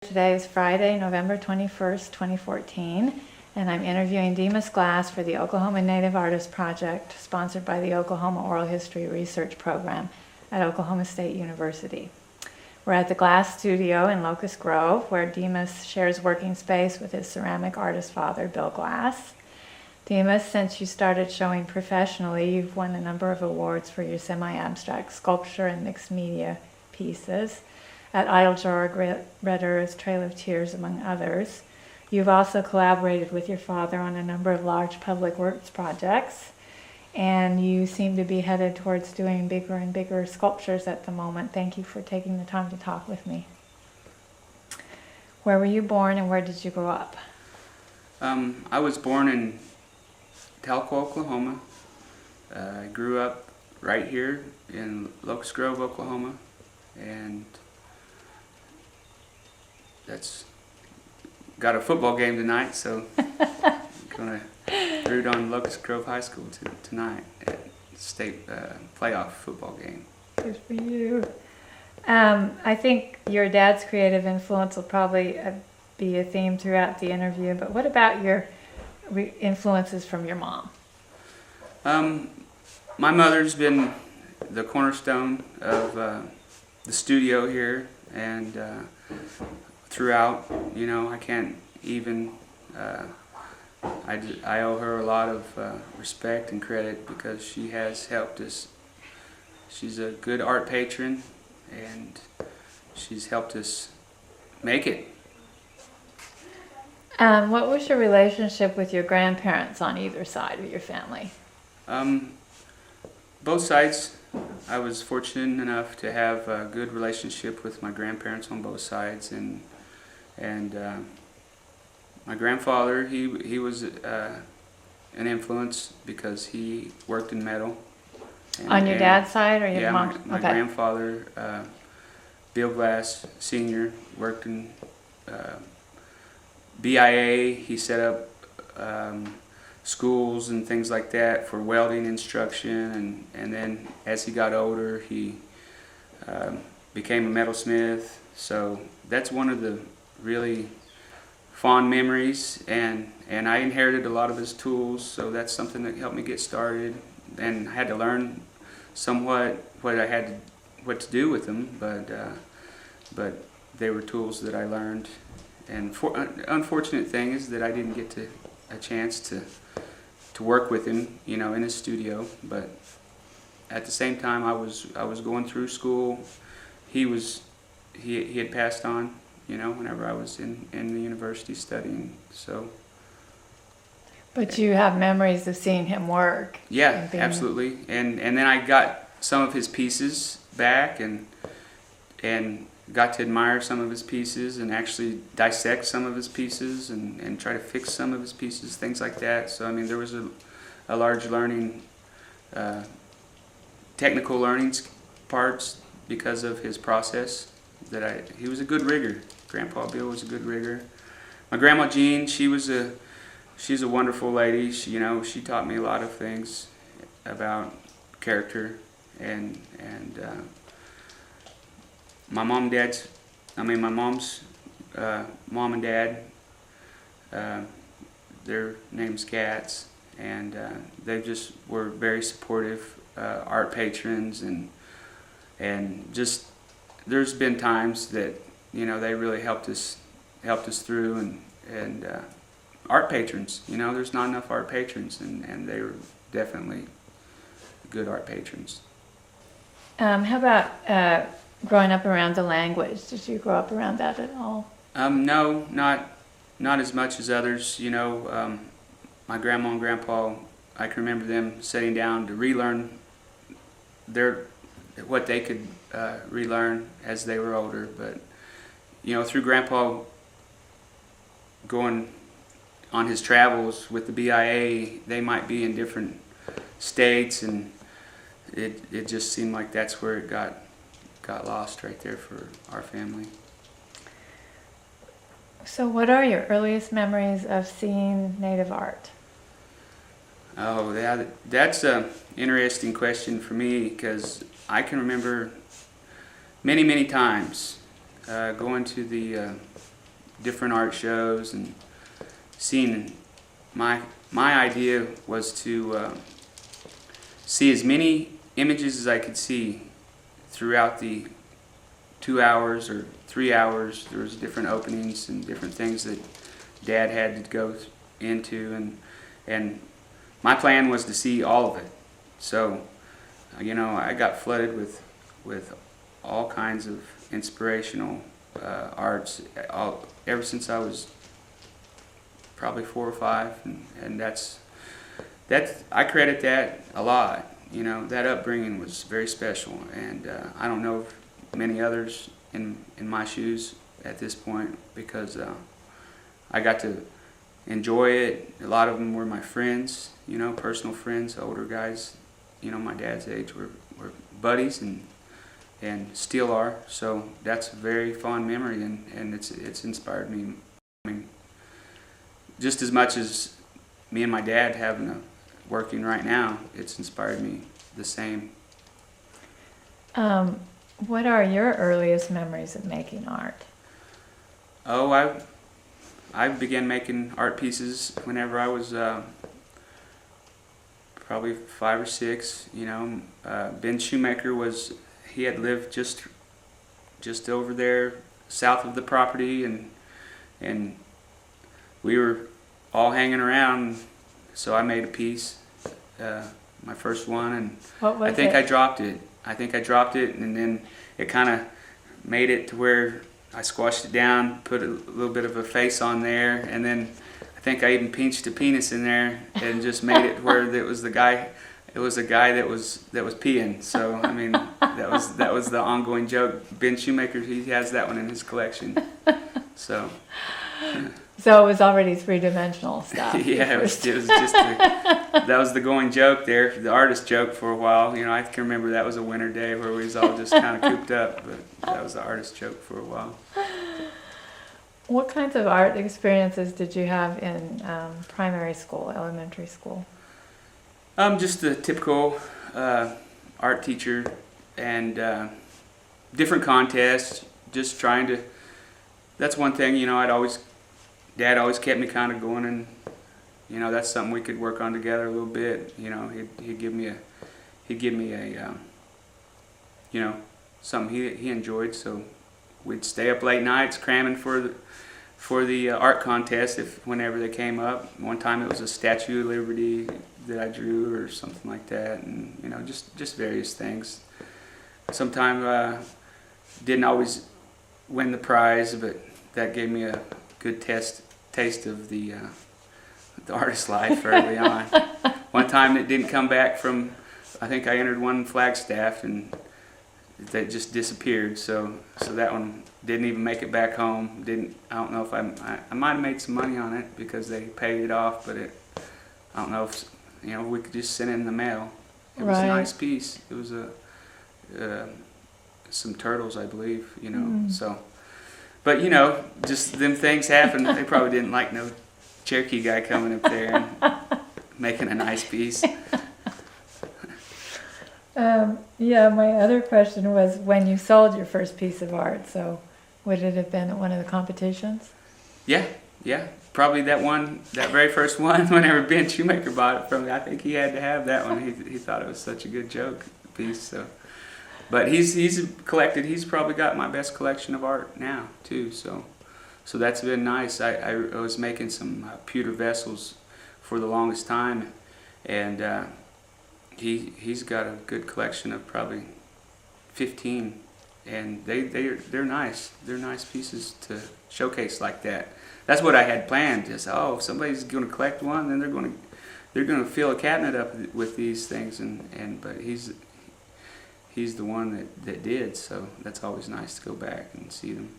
Today is Friday, November 21st, 2014, and I'm interviewing Demas Glass for the Oklahoma Native Artist Project, sponsored by the Oklahoma Oral History Research Program at Oklahoma State University. We're at the Glass Studio in Locust Grove, where Demas shares working space with his ceramic artist father, Bill Glass. Demas, since you started showing professionally, you've won a number of awards for your semi-abstract sculpture and mixed media pieces at Eiteljorg, Red Earth, Trail of Tears, among others. You've also collaborated with your father on a number of large public works projects, and you seem to be headed towards doing bigger and bigger sculptures at the moment. Thank you for taking the time to talk with me. Where were you born and where did you grow up? I was born in Tahlequah, Oklahoma. I grew up right here in Locust Grove, Oklahoma, and that's got a football game tonight, so I'm gonna root on Locust Grove High School tonight at state playoff football game. Good for you. I think your dad's creative influence will probably be a theme throughout the interview, but what about your influences from your mom? My mother's been the cornerstone of the studio here, and throughout, you know, I can't even, I owe her a lot of respect and credit because she has helped us. She's a good art patron and she's helped us make it. What was your relationship with your grandparents on either side of your family? Both sides. I was fortunate enough to have a good relationship with my grandparents on both sides, and my grandfather, he was an influence because he worked in metal. On your dad's side or your mom's? My grandfather, Bill Glass Sr., worked in BIA. He set up schools and things like that for welding instruction, and then as he got older, he became a metalsmith. So that's one of the really fond memories, and I inherited a lot of his tools, so that's something that helped me get started, and I had to learn somewhat what to do with them, but they were tools that I learned. And unfortunate thing is that I didn't get a chance to work with him, you know, in his studio. But at the same time, I was going through school. He had passed on, you know, whenever I was in the university studying. So. But you have memories of seeing him work. Yeah, absolutely. And then I got some of his pieces back and got to admire some of his pieces and actually dissect some of his pieces and try to fix some of his pieces, things like that. So, I mean, there was a large learning, technical learning parts because of his process. He was a good rigger. Grandpa Bill was a good rigger. My grandma Jean, she's a wonderful lady. She taught me a lot of things about character and my mom's mom and dad, their name's Cats, and they just were very supportive art patrons, and just there's been times that, you know, they really helped us through, and art patrons, you know, there's not enough art patrons, and they were definitely good art patrons. How about growing up around the language? Did you grow up around that at all? No, not as much as others. You know, my grandma and grandpa, I can remember them sitting down to relearn what they could relearn as they were older. But, you know, through grandpa going on his travels with the BIA, they might be in different states, and it just seemed like that's where it got lost right there for our family. So what are your earliest memories of seeing Native art? Oh, yeah, that's an interesting question for me, because I can remember many times going to the different art shows and seeing. My idea was to see as many images as I could see throughout the 2 hours or 3 hours. There was different openings and different things that Dad had to go into, and my plan was to see all of it. So, I got flooded with all kinds of inspirational arts ever since I was probably 4 or 5, and that's I credit that a lot. That upbringing was very special, and I don't know if many others in my shoes at this point, because I got to enjoy it. A lot of them were my friends, personal friends, older guys, my dad's age, were buddies and still are. So that's a very fond memory, and it's inspired me. I mean, just as much as me and my dad working right now, it's inspired me the same. What are your earliest memories of making art? Oh, I began making art pieces whenever I was probably 5 or 6. Ben Shoemaker he had lived just over there south of the property, and we were all hanging around, so I made a piece, my first one, and What was I think it? I dropped it, and then it kind of made it to where I squashed it down, put a little bit of a face on there, and then I think I even pinched a penis in there and just made it where it was a guy that was peeing. So I mean, that was the ongoing joke. Ben Shoemaker, he has that one in his collection. So So it was already three-dimensional stuff. yeah, it was just that was the going joke there, the artist joke for a while. I can remember that was a winter day where we was all just kind of cooped up, but that was the artist joke for a while. What kinds of art experiences did you have in primary school, elementary school? Just the typical art teacher and different contests. Just trying to. That's one thing. Dad always kept me kind of going, and that's something we could work on together a little bit. He'd give me a something he enjoyed. So we'd stay up late nights cramming for the art contest whenever they came up. One time it was a Statue of Liberty that I drew or something like that, and just various things. Sometimes didn't always win the prize, but that gave me a good taste of the artist life early on. One time it didn't come back from, I think I entered one Flagstaff, and that just disappeared. So that one didn't even make it back home. I don't know if I might have made some money on it because they paid it off, but I don't know if we could just send it in the mail. It was a nice piece. It was some turtles, I believe. So. But just them things happen. They probably didn't like no Cherokee guy coming up there and making a nice piece. Yeah, my other question was when you sold your first piece of art. So would it have been at one of the competitions? Yeah. Probably that very first one, whenever Ben Shoemaker bought it from me. I think he had to have that one. He thought it was such a good joke piece. So. But he's collected. He's probably got my best collection of art now too. So that's been nice. I was making some pewter vessels for the longest time, and he's got a good collection of probably 15, and they're nice. They're nice pieces to showcase like that. That's what I had planned. Just if somebody's going to collect one, then they're going to fill a cabinet up with these things, but he's the one that did, so that's always nice to go back and see them.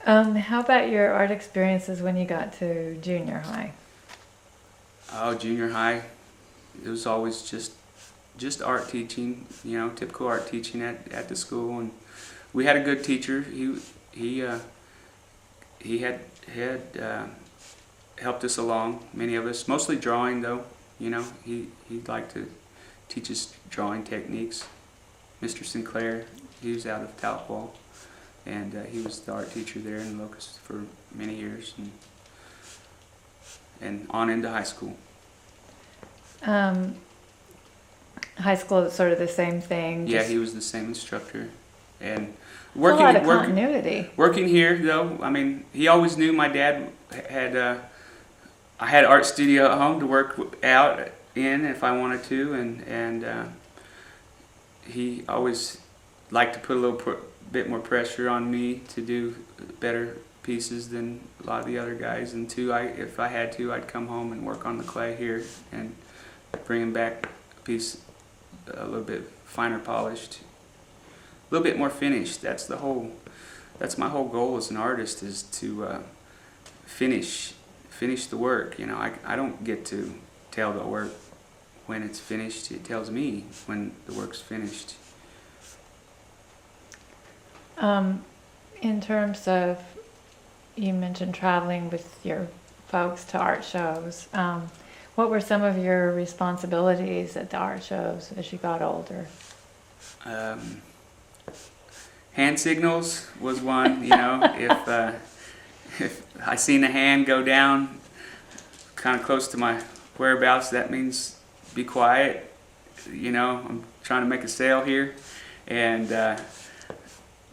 How about your art experiences when you got to junior high? Oh, junior high, it was always just art teaching, typical art teaching at the school, and we had a good teacher. He had helped us along, many of us, mostly drawing though. He'd like to teach us drawing techniques. Mr. Sinclair, he was out of Talpole. and he was the art teacher there in Locust for many years, and on into high school. High school is sort of the same thing. Yeah, he was the same instructor, and a lot of continuity. Working here, though, I mean, he always knew my dad had. I had an art studio at home to work out in if I wanted to, and he always liked to put a little bit more pressure on me to do better pieces than a lot of the other guys. And two, if I had to, I'd come home and work on the clay here and bring him back a piece a little bit finer polished, a little bit more finished. That's my whole goal as an artist, is to finish the work. You know, I don't get to tell the work when it's finished. It tells me when the work's finished. In terms of, you mentioned traveling with your folks to art shows. What were some of your responsibilities at the art shows as you got older? Hand signals was one. You know, if I seen a hand go down kind of close to my whereabouts, that means be quiet. You know, I'm trying to make a sale here, and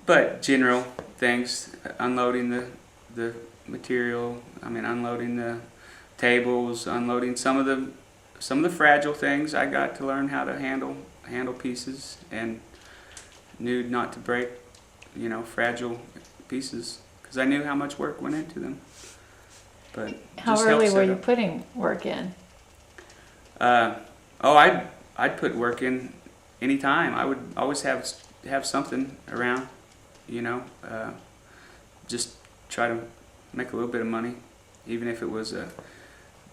but general things, unloading the material. I mean, unloading the tables, unloading some of the fragile things. I got to learn how to handle pieces, and knew not to break, you know, fragile pieces, because I knew how much work went into them. But how early were you putting work in? I'd put work in anytime. I would always have something around, you know, just try to make a little bit of money, even if it was a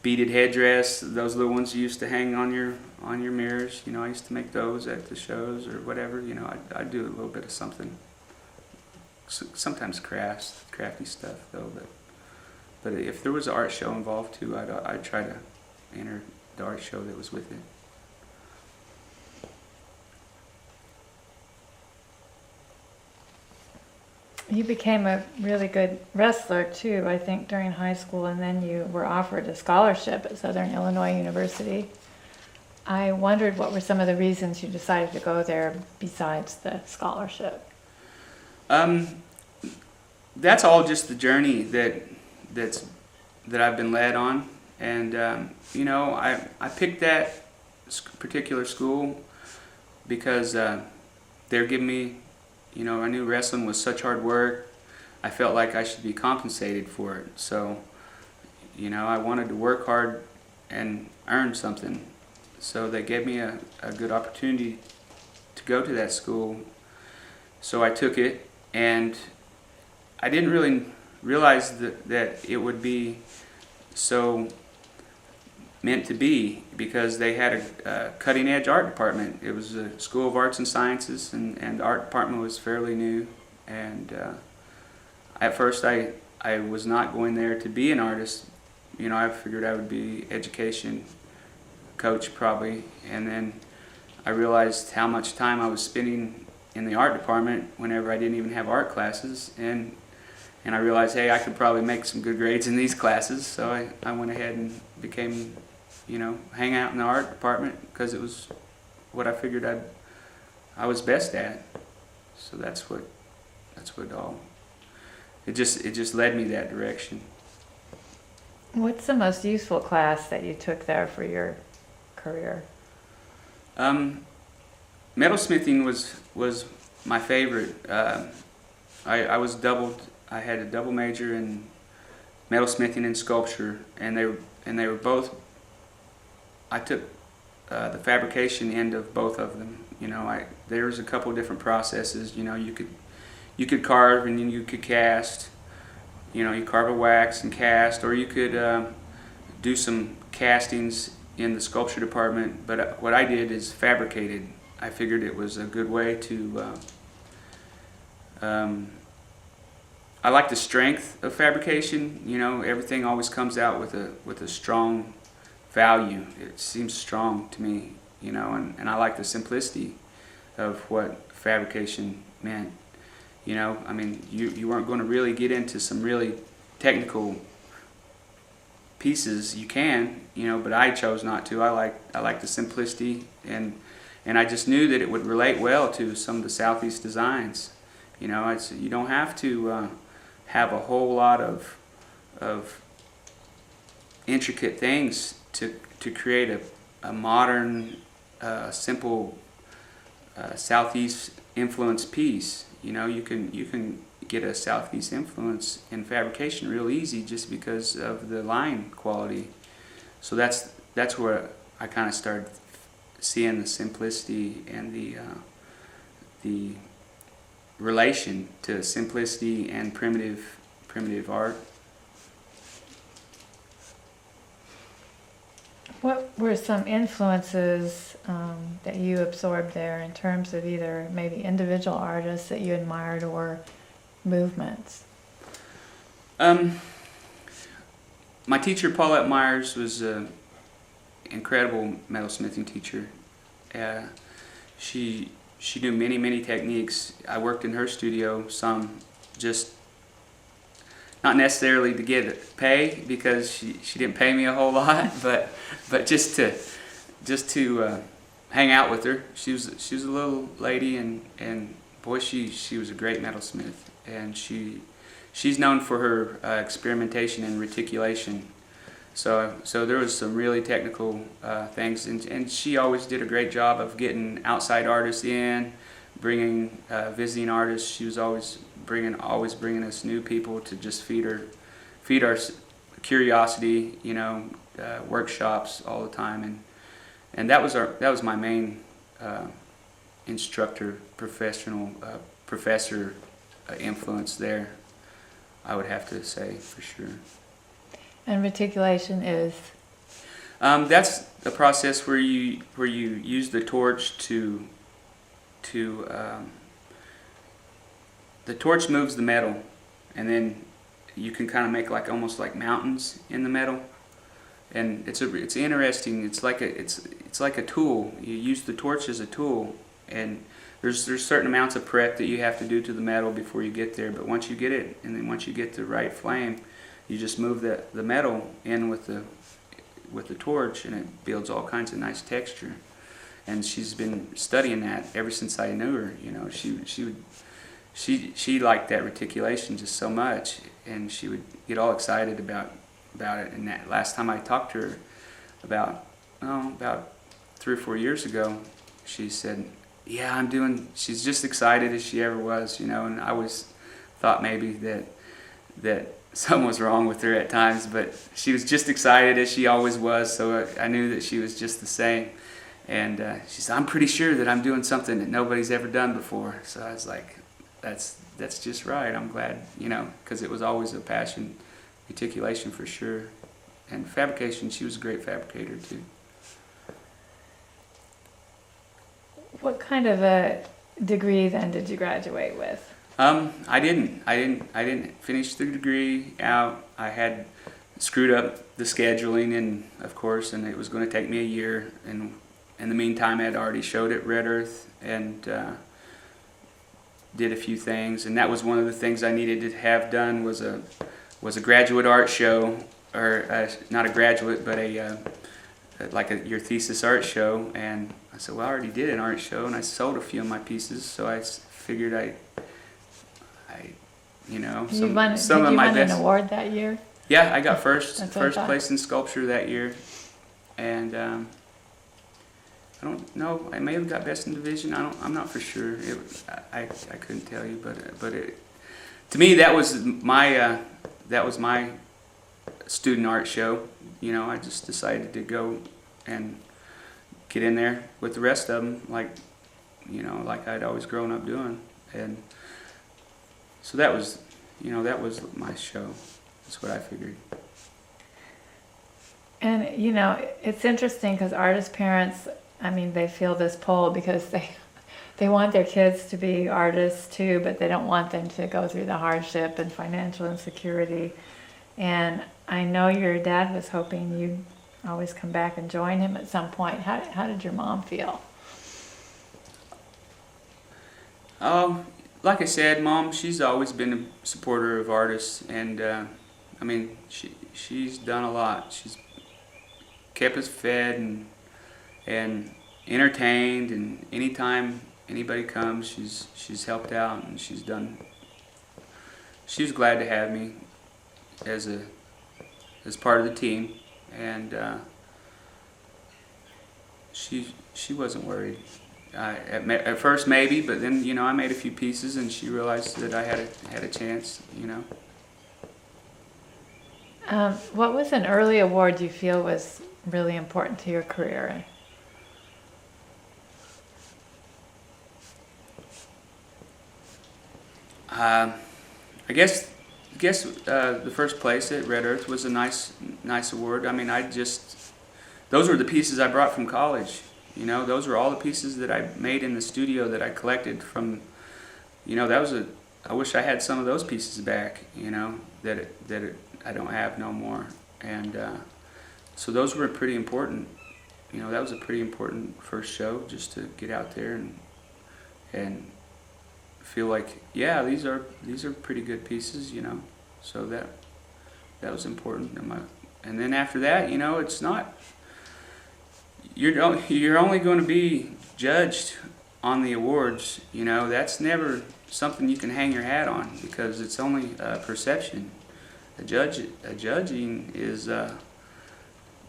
beaded headdress, those little ones you used to hang on your mirrors. You know, I used to make those at the shows or whatever. You know, I'd do a little bit of something. Sometimes crafty stuff though. But if there was an art show involved too, I'd try to enter the art show that was with it. You became a really good wrestler too, I think, during high school, and then you were offered a scholarship at Southern Illinois University. I wondered what were some of the reasons you decided to go there besides the scholarship? That's all just the journey that I've been led on, and you know, I picked that particular school because they're giving me. You know, I knew wrestling was such hard work. I felt like I should be compensated for it. So, you know, I wanted to work hard and earn something. So they gave me a good opportunity to go to that school. So I took it, and I didn't really realize that it would be so meant to be, because they had a cutting-edge art department. It was a School of Arts and Sciences, and the art department was fairly new. And at first I was not going there to be an artist. You know, I figured I would be education coach probably. And then I realized how much time I was spending in the art department whenever I didn't even have art classes. And I realized, hey, I could probably make some good grades in these classes. So I went ahead and became, you know, hang out in the art department because it was what I figured I was best at. So that's what all. It just led me that direction. What's the most useful class that you took there for your career? Metalsmithing was my favorite. I was doubled. I had a double major in metalsmithing and sculpture, and they were both. I took the fabrication end of both of them. You know, there was a couple of different processes. You know, you could carve and then you could cast. You know, you carve a wax and cast, or you could do some castings in the sculpture department. But what I did is fabricated. I figured it was a good way to. I like the strength of fabrication. You know, everything always comes out with a strong value. It seems strong to me, you know, and I like the simplicity of what fabrication meant. You know, I mean, you weren't going to really get into some really technical pieces. You can, you know, but I chose not to. I like the simplicity, and I just knew that it would relate well to some of the Southeast designs. You know, you don't have to have a whole lot of intricate things to create a modern, simple Southeast influence piece. You know, you can get a Southeast influence in fabrication real easy just because of the line quality. So that's where I kind of started seeing the simplicity and the relation to simplicity and primitive art. What were some influences that you absorbed there in terms of either maybe individual artists that you admired or movements? My teacher, Paulette Myers, was an incredible metalsmithing teacher. She knew many techniques. I worked in her studio some, just not necessarily to get pay, because she didn't pay me a whole lot, but just to hang out with her. She was a little lady, and boy, she was a great metalsmith, and she's known for her experimentation and reticulation. So there was some really technical things, and she always did a great job of getting outside artists in, bringing visiting artists. She was always bringing us new people to just feed our curiosity, you know, workshops all the time, and that was my main instructor, professor influence there, I would have to say, for sure. And reticulation is? That's a process where you use the torch to the torch moves the metal, and then you can kind of make almost like mountains in the metal, and it's interesting. It's like a tool. You use the torch as a tool, and there's certain amounts of prep that you have to do to the metal before you get there. But once you get it, and then once you get the right flame, you just move the metal in with the torch, and it builds all kinds of nice texture. And she's been studying that ever since I knew her. You know, she liked that reticulation just so much, and she would get all excited about it. And that last time I talked to her about 3 or 4 years ago, she said, "Yeah, I'm doing." She's just excited as she ever was, you know. And I always thought maybe that something was wrong with her at times, but she was just excited as she always was. So I knew that she was just the same. And she said, "I'm pretty sure that I'm doing something that nobody's ever done before." So I was like, "That's just right. I'm glad, you know," because it was always a passion, reticulation for sure, and fabrication. She was a great fabricator too. What kind of a degree then did you graduate with? I didn't finish the degree out. I had screwed up the scheduling, and of course, and it was going to take me a year. And in the meantime, I had already showed at Red Earth and did a few things. And that was one of the things I needed to have done was a graduate art show, or not a graduate, but your thesis art show. And I said, well, I already did an art show, and I sold a few of my pieces, so I figured Did you won an award that year? Yeah, I got first place in Sculptor that year, and I don't know. I may have got best in division. I'm not for sure. I couldn't tell you, but to me that was my student art show. You know, I just decided to go and get in there with the rest of them, like I'd always grown up doing, and so that was my show. That's what I figured. And it's interesting because artist parents, they feel this pull because they want their kids to be artists too, but they don't want them to go through the hardship and financial insecurity. And I know your dad was hoping you'd always come back and join him at some point. How did your mom feel? like I said, Mom, she's always been a supporter of artists, and I mean, she's done a lot. She's kept us fed and entertained, and anytime anybody comes, she's helped out, and she's done. She was glad to have me as part of the team, and she wasn't worried. At first maybe, but then I made a few pieces, and she realized that I had a chance. What was an early award you feel was really important to your career? I guess the first place at Red Earth was a nice award. I mean, those were the pieces I brought from college. Those were all the pieces that I made in the studio that I collected from. I wish I had some of those pieces back. That I don't have no more, and so those were pretty important. That was a pretty important first show, just to get out there and feel like, yeah, these are pretty good pieces. So that was important. And then after that, it's not. You're only going to be judged on the awards. That's never something you can hang your hat on, because it's only perception. A judging is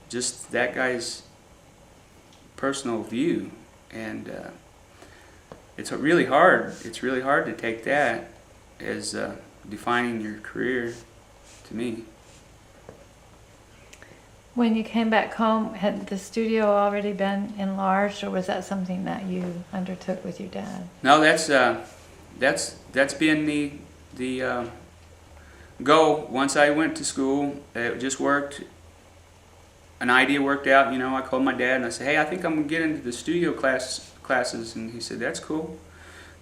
just that guy's personal view, and it's really hard. It's really hard to take that as defining your career, to me. When you came back home, had the studio already been enlarged, or was that something that you undertook with your dad? No, that's been the goal. Once I went to school, it just worked. An idea worked out. I called my dad and I said, "Hey, I think I'm gonna get into the studio classes," and he said, "That's cool."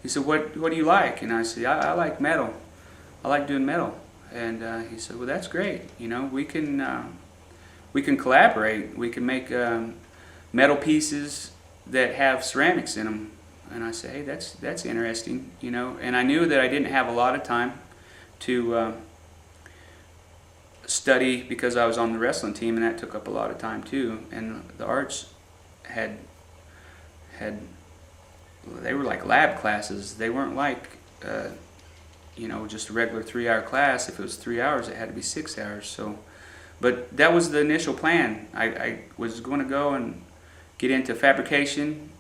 He said, "What do you like?" And I said, I like metal. I like doing metal." And he said, "Well, that's great. We can collaborate. We can make metal pieces that have ceramics in them." And I said, "Hey, that's interesting." And I knew that I didn't have a lot of time to study, because I was on the wrestling team, and that took up a lot of time too. And the arts had they were like lab classes. They weren't like just a regular 3-hour class. If it was 3 hours, it had to be 6 hours. So, but that was the initial plan. I was going to go and get into fabrication,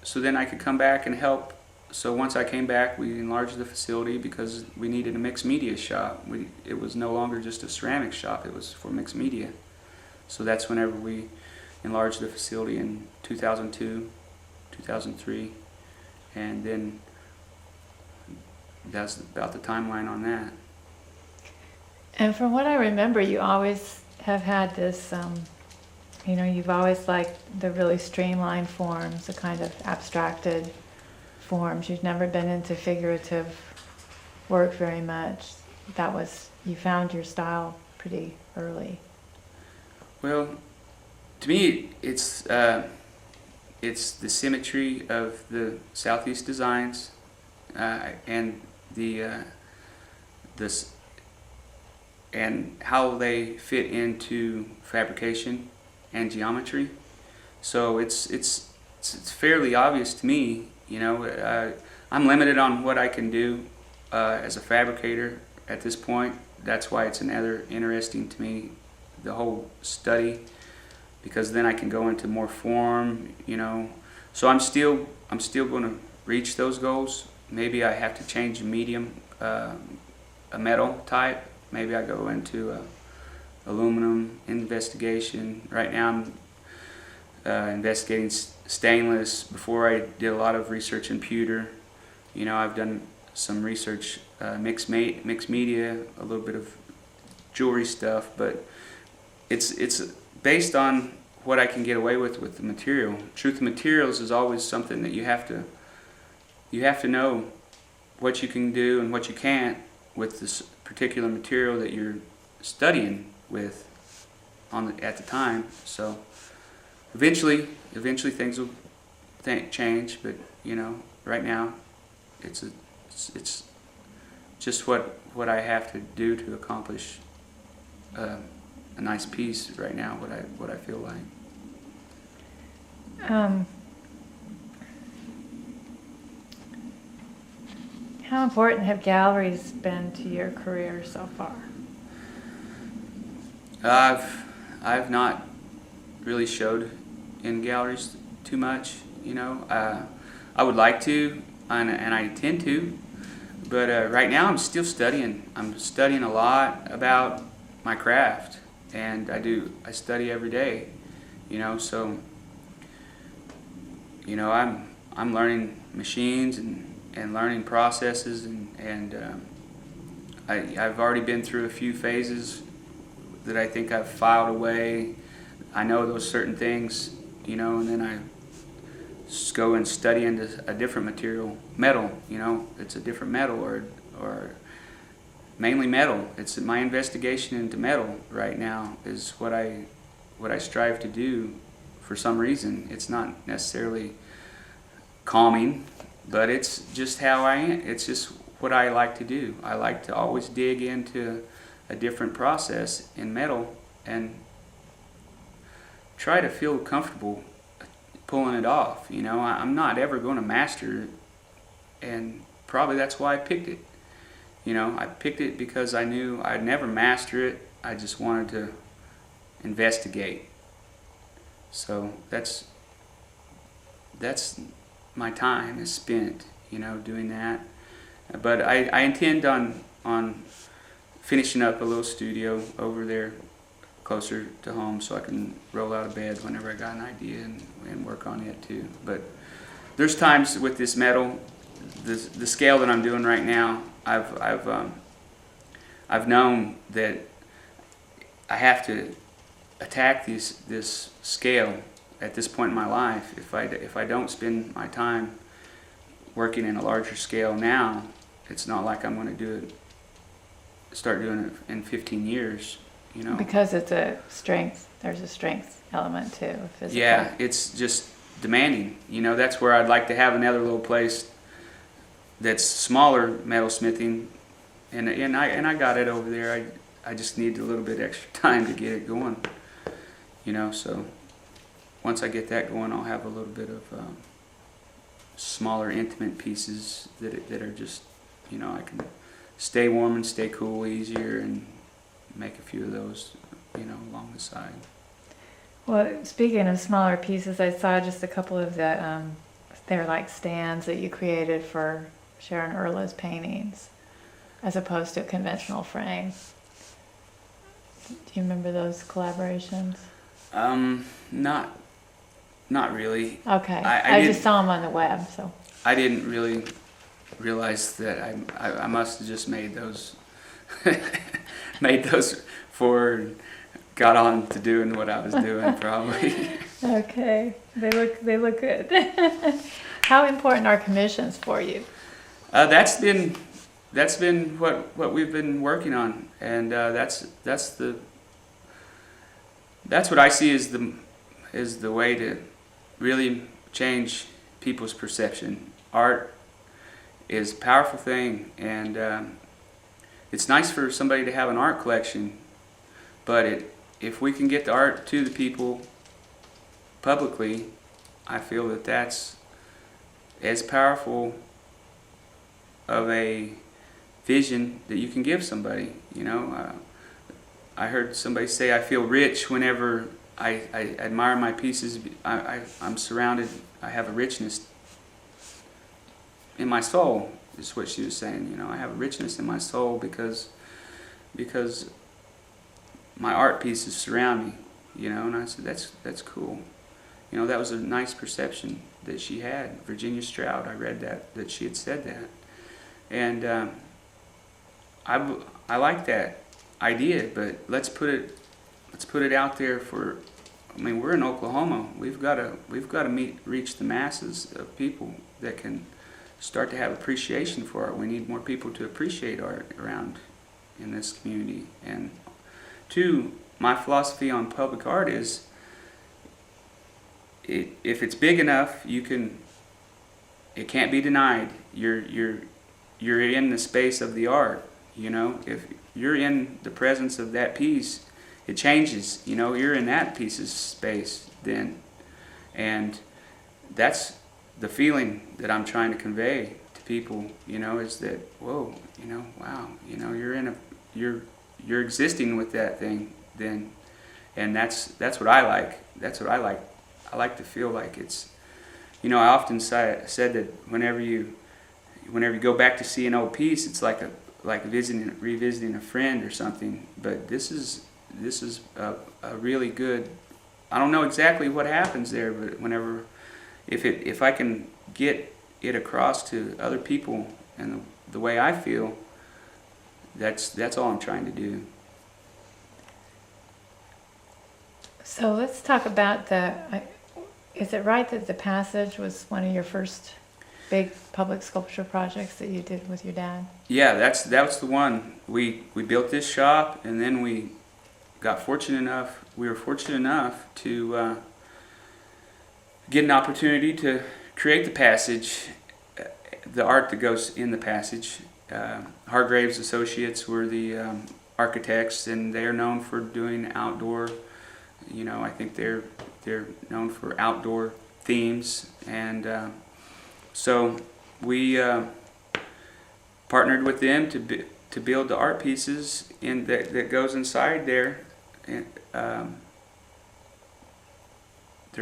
so then I could come back and help. So once I came back, we enlarged the facility because we needed a mixed media shop. It was no longer just a ceramics shop, it was for mixed media. So that's whenever we enlarged the facility in 2002, 2003, and then that's about the timeline on that. And from what I remember, you always have had this, you've always liked the really streamlined forms, the kind of abstracted forms. You've never been into figurative work very much. You found your style pretty early. Well, to me, it's the symmetry of the Southeast designs and and how they fit into fabrication and geometry. So it's fairly obvious to me. I'm limited on what I can do as a fabricator at this point. That's why it's another interesting to me, the whole study, because then I can go into more form. So I'm still going to reach those goals. Maybe I have to change a medium, a metal type. Maybe I go into aluminum investigation. Right now I'm investigating stainless. Before, I did a lot of research in pewter. I've done some research, mixed media, a little bit of jewelry stuff, but it's based on what I can get away with the material. Truth of materials is always something that you have to know what you can do and what you can't with this particular material that you're studying with at the time. So eventually things will change, but right now it's a It's just what I have to do to accomplish a nice piece right now. What I feel like. How important have galleries been to your career so far? I've not really showed in galleries too much, you know. I would like to, and I intend to, but right now I'm still studying. I'm studying a lot about my craft, and I study every day, you know. So, you know, I'm learning machines and learning processes, and I've already been through a few phases that I think I've filed away. I know those certain things, you know, and then I just go and study into a different material, metal, you know. It's a different metal, or mainly metal. It's my investigation into metal right now is what I strive to do. For some reason, it's not necessarily calming, but it's just how I am. It's just what I like to do. I like to always dig into a different process in metal and try to feel comfortable pulling it off. You know, I'm not ever going to master it, and probably that's why I picked it. You know, I picked it because I knew I'd never master it. I just wanted to investigate. So that's my time is spent, you know, doing that. But I intend on finishing up a little studio over there closer to home so I can roll out of bed whenever I got an idea and work on it too. But there's times with this metal, the scale that I'm doing right now, I've known that I have to attack this scale at this point in my life. If I don't spend my time working in a larger scale now, it's not like I'm going to start doing it in 15 years, you know. Because it's a strength. There's a strength element too. Physical. Yeah, it's just demanding. You know, that's where I'd like to have another little place that's smaller metalsmithing, and I got it over there. I just need a little bit extra time to get it going. You know, so once I get that going, I'll have a little bit of smaller, intimate pieces that are just, you know, I can stay warm and stay cool easier, and make a few of those, you know, along the side. Well, speaking of smaller pieces, I saw just a couple of the, they're like stands that you created for Sharon Erla's paintings, as opposed to a conventional frame. Do you remember those collaborations? Not really. Okay, I just saw them on the web, so. I didn't really realize that I must have just made those got on to doing what I was doing probably. Okay, they look good. How important are commissions for you? That's been what we've been working on, and that's what I see is the way to really change people's perception. Art is a powerful thing, and it's nice for somebody to have an art collection, but if we can get the art to the people publicly, I feel that that's as powerful of a vision that you can give somebody. You know, I heard somebody say, I feel rich whenever I admire my pieces. I'm surrounded, I have a richness in my soul, is what she was saying. You know, I have a richness in my soul because my art pieces surround me, you know. And I said, that's cool. You know, that was a nice perception that she had. Virginia Stroud, I read that she had said that. And I like that idea, but let's put it out there for. I mean, we're in Oklahoma. We've got to reach the masses of people that can start to have appreciation for art. We need more people to appreciate art around in this community. And two, my philosophy on public art is, if it's big enough, it can't be denied. You're you're in the space of the art. You know, if you're in the presence of that piece, it changes. You know, you're in that piece's space then, and that's the feeling that I'm trying to convey to people. You know, is that, whoa, you know, wow, you know, you're existing with that thing then, and that's what I like. That's what I like. I like to feel like it's, you know, I often said that whenever you go back to see an old piece, it's like revisiting a friend or something. But this is a really good. I don't know exactly what happens there, but if I can get it across to other people and the way I feel, that's all I'm trying to do. So let's talk about is it right that the Passage was one of your first big public sculpture projects that you did with your dad? Yeah, that was the one. We built this shop, and then we were fortunate enough to get an opportunity to create the Passage, the art that goes in the Passage. Hargraves Associates were the architects, and they're known for doing outdoor. You know, I think they're known for outdoor themes, and so we partnered with them to build the art pieces that goes inside their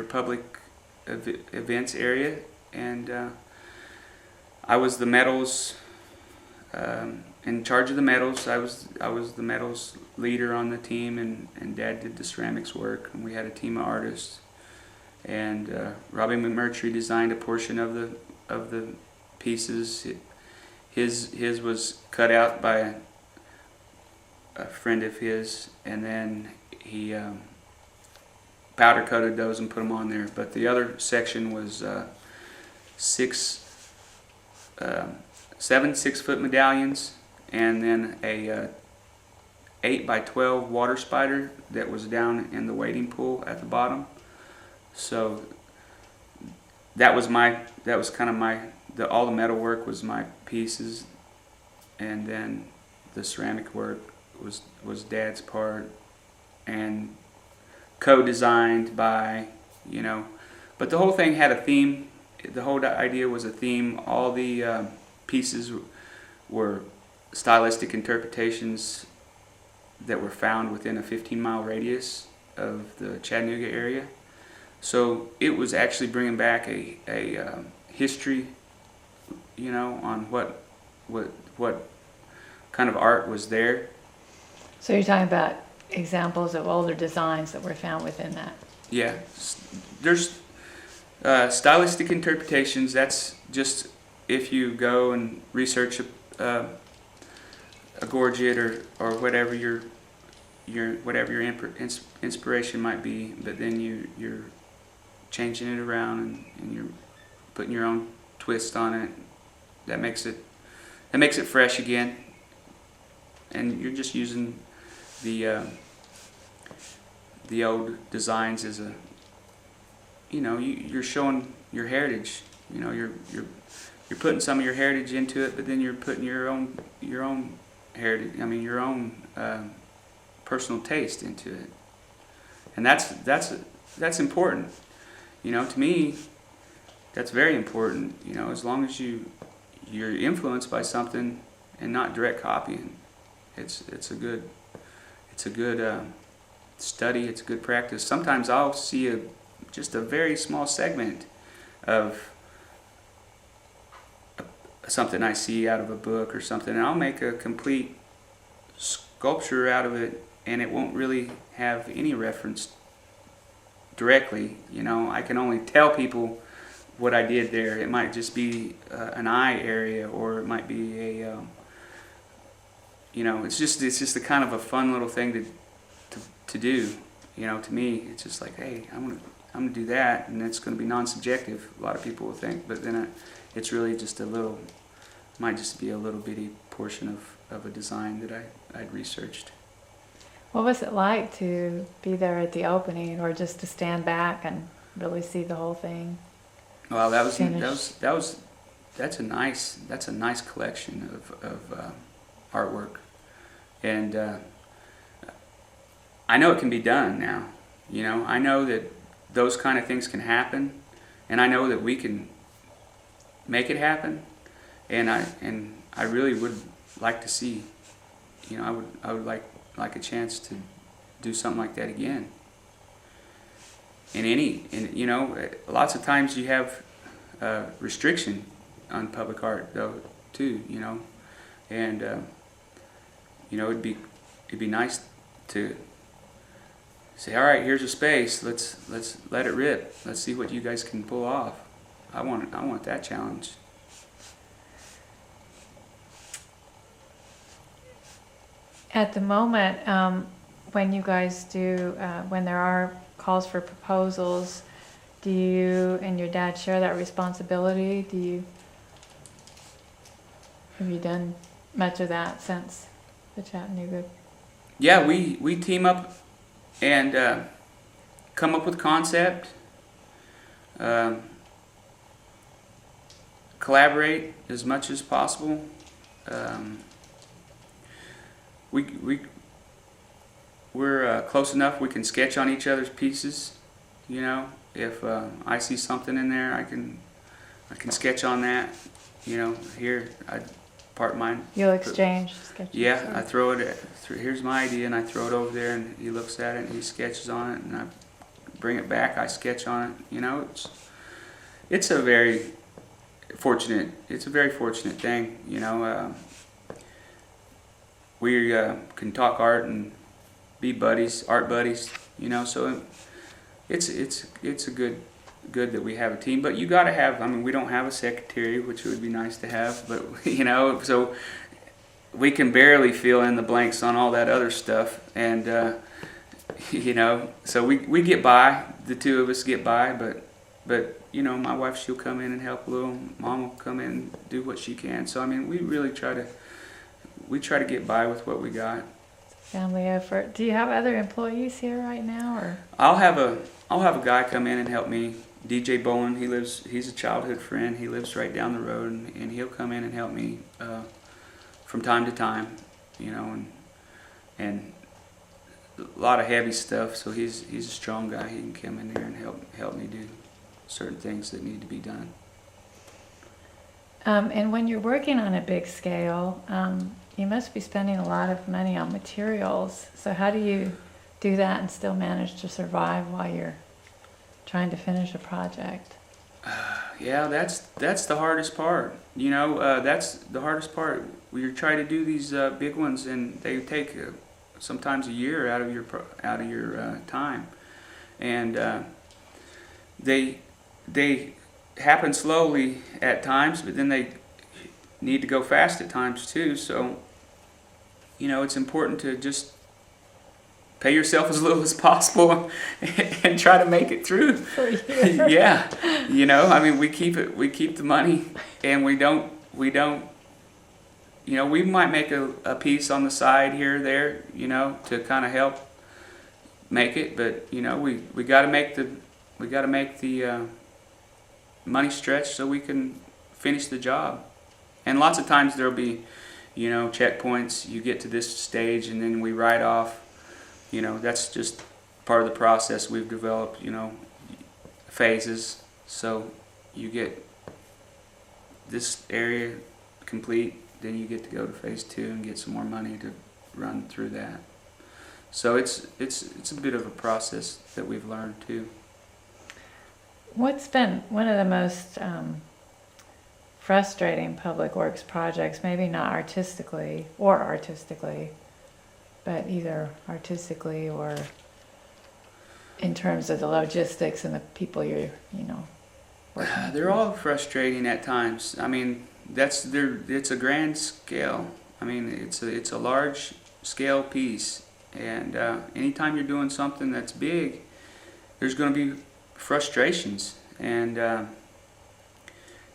public events area, and I was the metals in charge of the metals. I was the metals leader on the team, and Dad did the ceramics work, and we had a team of artists. And Robbie Mcmurtry designed a portion of the pieces. His was cut out by a friend of his, and then he powder coated those and put them on there. But the other section was 7 6-foot medallions, and then a 8 by 12 water spider that was down in the wading pool at the bottom. So that was kind of all the metal work was my pieces, and then the ceramic work was Dad's part, and co-designed by, you know, but the whole thing had a theme. The whole idea was a theme. All the pieces were stylistic interpretations that were found within a 15-mile radius of the Chattanooga area. So it was actually bringing back a history, you know, on what kind of art was there. So you're talking about examples of older designs that were found within that? Yeah, there's stylistic interpretations. That's just if you go and research a gorget or whatever your inspiration might be, but then you're changing it around and you're putting your own twist on it. That makes it fresh again, and you're just using the old designs as a, you know, you're showing your heritage. You know, you're putting some of your heritage into it, but then you're putting your own heritage. I mean, your own personal taste into it, and that's important. You know, to me, that's very important. You know, as long as you're influenced by something and not direct copying, it's a good study. It's a good practice. Sometimes I'll see just a very small segment of something I see out of a book or something, and I'll make a complete sculpture out of it, and it won't really have any reference directly. You know, I can only tell people what I did there. It might just be an eye area, or it might be a you know, it's just a kind of a fun little thing to do. You know, to me, it's just like, hey, I'm gonna do that, and it's gonna be non-subjective. A lot of people will think, but then it's really just might just be a little bitty portion of a design that I'd researched. What was it like to be there at the opening, or just to stand back and really see the whole thing? Well, that that's a nice collection of artwork, and I know it can be done now. You know, I know that those kind of things can happen, and I know that we can make it happen, and I really would like to see, you know, I would like a chance to do something like that again. You know, lots of times you have restriction on public art though too, you know, and you know, it'd be nice to say, all right, here's a space, let's let it rip, let's see what you guys can pull off. I want that challenge. At the moment, when you guys do, when there are calls for proposals, do you and your dad share that responsibility? Have you done much of that since the Chattanooga? Yeah, we team up and come up with concept, collaborate as much as possible. We're close enough we can sketch on each other's pieces. You know, if I see something in there, I can sketch on that. You know, here I part mine. You'll exchange sketches. Yeah, I throw it. Here's my idea, and I throw it over there, and he looks at it, and he sketches on it, and I bring it back. I sketch on it. You know, it's a very fortunate. It's a very fortunate thing. You know, we can talk art and be buddies, art buddies. You know, so it's a good that we have a team. But you got to have. I mean, we don't have a secretary, which would be nice to have. But you know, so we can barely fill in the blanks on all that other stuff, and you know, so we get by. The two of us get by, but you know, my wife, she'll come in and help a little. Mom will come in and do what she can. So I mean, we really try to get by with what we got. Family effort. Do you have other employees here right now, or? I'll have a guy come in and help me. DJ Bowen, he's a childhood friend. He lives right down the road, and he'll come in and help me from time to time, you know, and a lot of heavy stuff. So he's a strong guy. He can come in there and help me do certain things that need to be done. And when you're working on a big scale, you must be spending a lot of money on materials. So how do you do that and still manage to survive while you're trying to finish a project? Yeah, that's the hardest part. You know, that's the hardest part. We try to do these big ones, and they take sometimes a year out of your time, and they happen slowly at times, but then they need to go fast at times too. So, you know, it's important to just pay yourself as little as possible and try to make it through. Yeah, you know, I mean, we keep the money, and we don't, you know, we might make a piece on the side here or there, you know, to kind of help make it, but you know, we got to make the money stretch so we can finish the job. And lots of times there'll be, you know, checkpoints. You get to this stage, and then we write off. You know, that's just part of the process we've developed, you know, phases. So you get this area complete, then you get to go to phase 2 and get some more money to run through that. So it's a bit of a process that we've learned too. What's been one of the most frustrating public works projects, maybe not artistically, but either artistically or in terms of the logistics and the people you're, you know, working with? They're all frustrating at times. I mean, it's a grand scale. I mean, it's a large scale piece, and anytime you're doing something that's big, there's going to be frustrations, and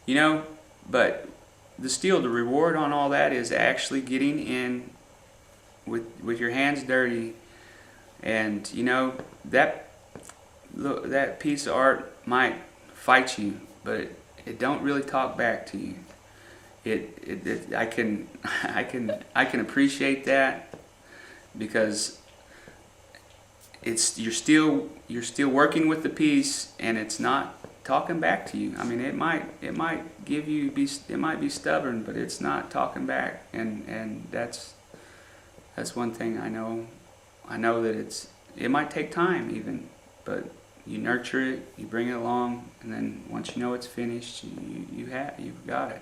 you know, but the reward on all that is actually getting in with your hands dirty, and you know, that piece of art might fight you, but it don't really talk back to you. I can appreciate that, because you're still working with the piece, and it's not talking back to you. I mean, it might be stubborn, but it's not talking back, and that's one thing I know. I know that it might take time even, but you nurture it, you bring it along, and then once you know it's finished, you've got it.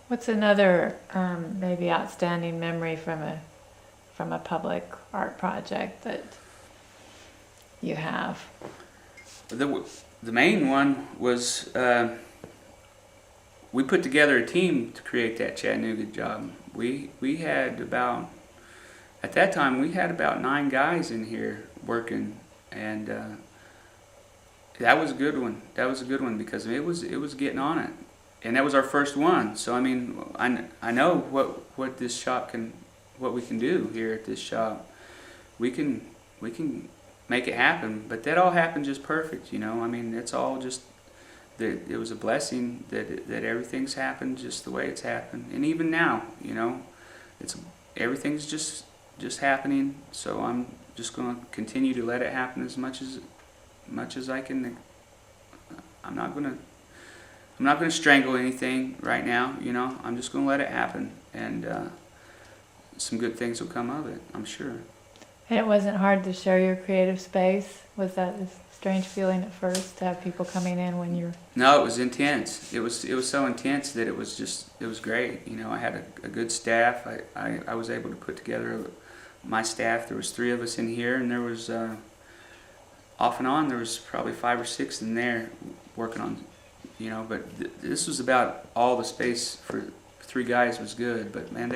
What's another maybe outstanding memory from a public art project that you have? The main one was we put together a team to create that Chattanooga job. We had at that time we had about 9 guys in here working, and that was a good one. That was a good one because it was getting on it, and that was our first one. So I mean, I know what this shop what we can do here at this shop. We can make it happen, but that all happened just perfect, you know. I mean, it's all just it was a blessing that everything's happened just the way it's happened, and even now, you know, everything's just happening. So I'm just going to continue to let it happen as much as I can. I'm not going to strangle anything right now, you know. I'm just going to let it happen, and some good things will come of it, I'm sure. And it wasn't hard to share your creative space? Was that a strange feeling at first to have people coming in when you're... No, it was intense. It was so intense that it was great. You know, I had a good staff. I was able to put together my staff. There was 3 of us in here, and there was off and on there was probably 5 or 6 in there working on, you know. But this was about all the space for 3 guys was good. But man,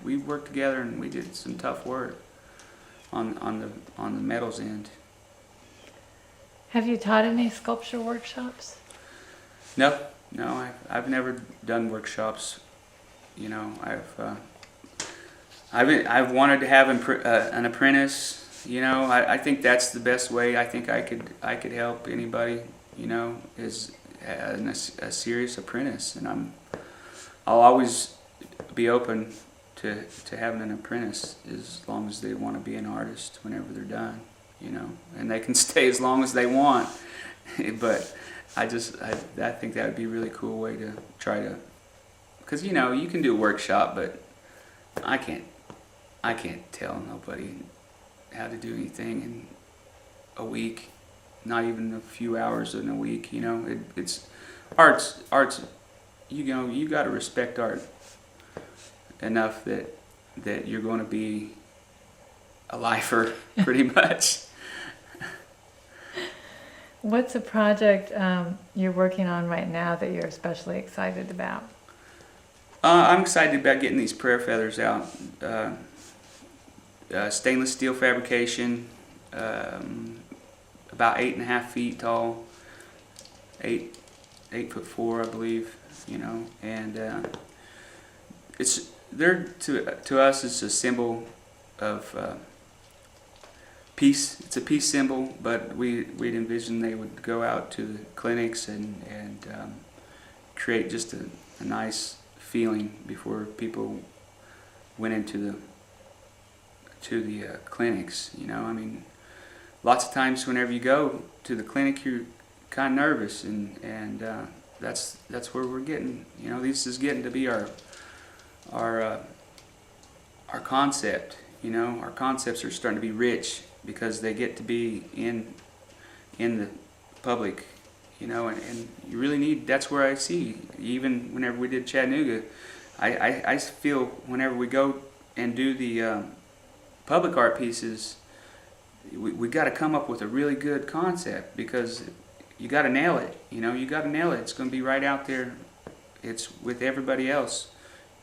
we worked together and we did some tough work on the metals end. Have you taught any sculpture workshops? No, I've never done workshops. You know, I've wanted to have an apprentice. You know, I think that's the best way. I think I could help anybody. You know, is a serious apprentice, and I'll always be open to having an apprentice as long as they want to be an artist whenever they're done. You know, and they can stay as long as they want. But I think that would be a really cool way to try to, because you know, you can do a workshop, but I can't tell nobody how to do anything in a week, not even a few hours in a week. You know, it's art's. You know, you got to respect art enough that you're going to be a lifer, pretty much. What's a project you're working on right now that you're especially excited about? I'm excited about getting these prayer feathers out. Stainless steel fabrication, about 8.5 feet tall, 8'4", I believe. You know, and to us it's a symbol of peace. It's a peace symbol, but we'd envision they would go out to the clinics and create just a nice feeling before people went into the clinics. You know, I mean, lots of times whenever you go to the clinic, you're kind of nervous, and that's where we're getting. You know, this is getting to be our concept. You know, our concepts are starting to be rich because they get to be in the public. You know, and you really need. That's where I see. Even whenever we did Chattanooga, I feel whenever we go and do the public art pieces, we got to come up with a really good concept, because you got to nail it. You know, you got to nail it. It's going to be right out there. It's with everybody else.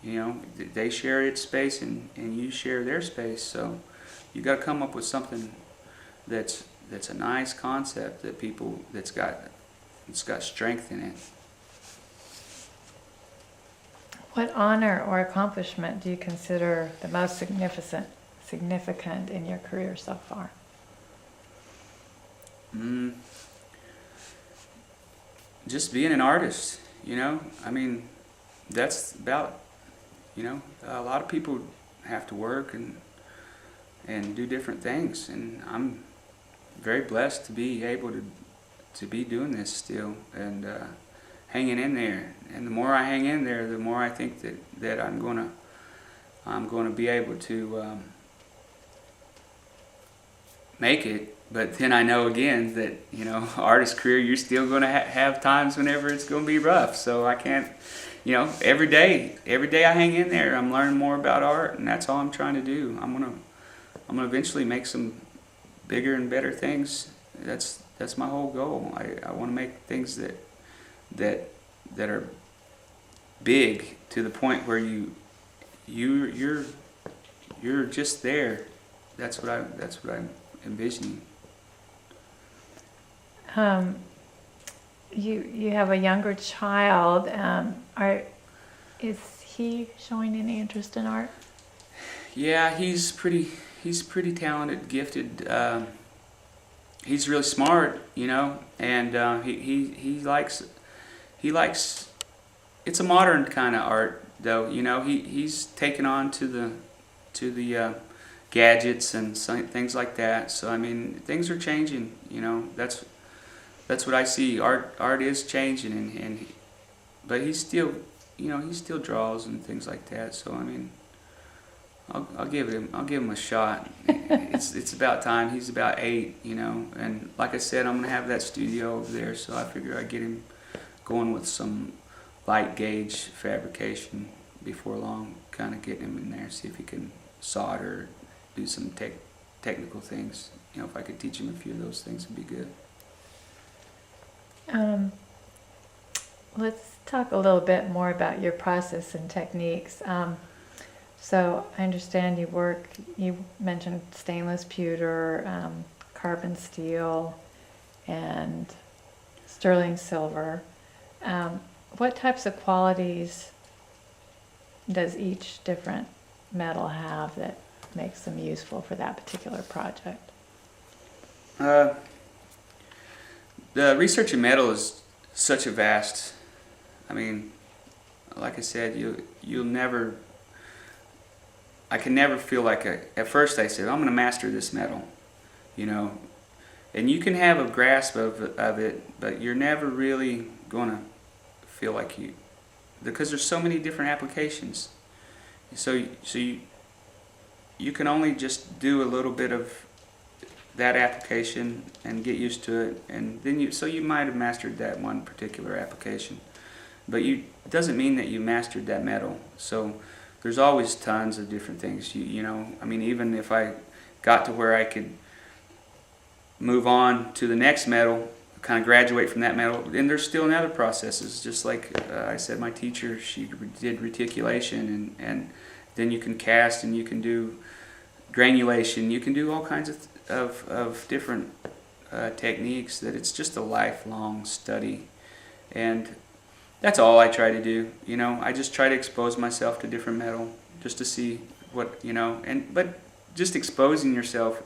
You know, they share its space and you share their space. So you got to come up with something that's a nice concept that it's got strength in it. What honor or accomplishment do you consider the most significant in your career so far? Just being an artist, you know. I mean, that's about, a lot of people have to work and do different things, and I'm very blessed to be able to be doing this still and hanging in there. And the more I hang in there, the more I think that I'm gonna be able to make it. But then I know again that artist career, you're still gonna have times whenever it's gonna be rough. So I can't, every day I hang in there, I'm learning more about art, and that's all I'm trying to do. I'm gonna eventually make some bigger and better things. That's my whole goal. I want to make things that are big to the point where you're just there. That's what I'm envisioning. You have a younger child. Is he showing any interest in art? Yeah, he's pretty talented, gifted. He's really smart, and he likes. It's a modern kind of art, though. He's taken on to the gadgets and things like that. So I mean, things are changing. That's what I see. Art is changing, but he still draws and things like that. So I mean, I'll give him a shot. It's about time. He's about 8, and like I said, I'm gonna have that studio over there. So I figure I'd get him going with some light gauge fabrication before long. Kind of getting him in there, see if he can solder, do some technical things. If I could teach him a few of those things, would be good. Let's talk a little bit more about your process and techniques. So I understand you mentioned stainless pewter, carbon steel, and sterling silver. What types of qualities does each different metal have that makes them useful for that particular project? The research in metal is such a vast, like I said, you'll never, I can never feel like at first I said, I'm going to master this metal, and you can have a grasp of it, but you're never really going to feel like because there's so many different applications. So you can only just do a little bit of that application and get used to it, and then you might have mastered that one particular application, but it doesn't mean that you mastered that metal. So there's always tons of different things. Even if I got to where I could move on to the next metal, kind of graduate from that metal, then there's still another processes. Just like I said, my teacher, she did reticulation, and then you can cast, and you can do granulation, you can do all kinds of different techniques. That it's just a lifelong study, and that's all I try to do. I just try to expose myself to different metal just to see what but just exposing yourself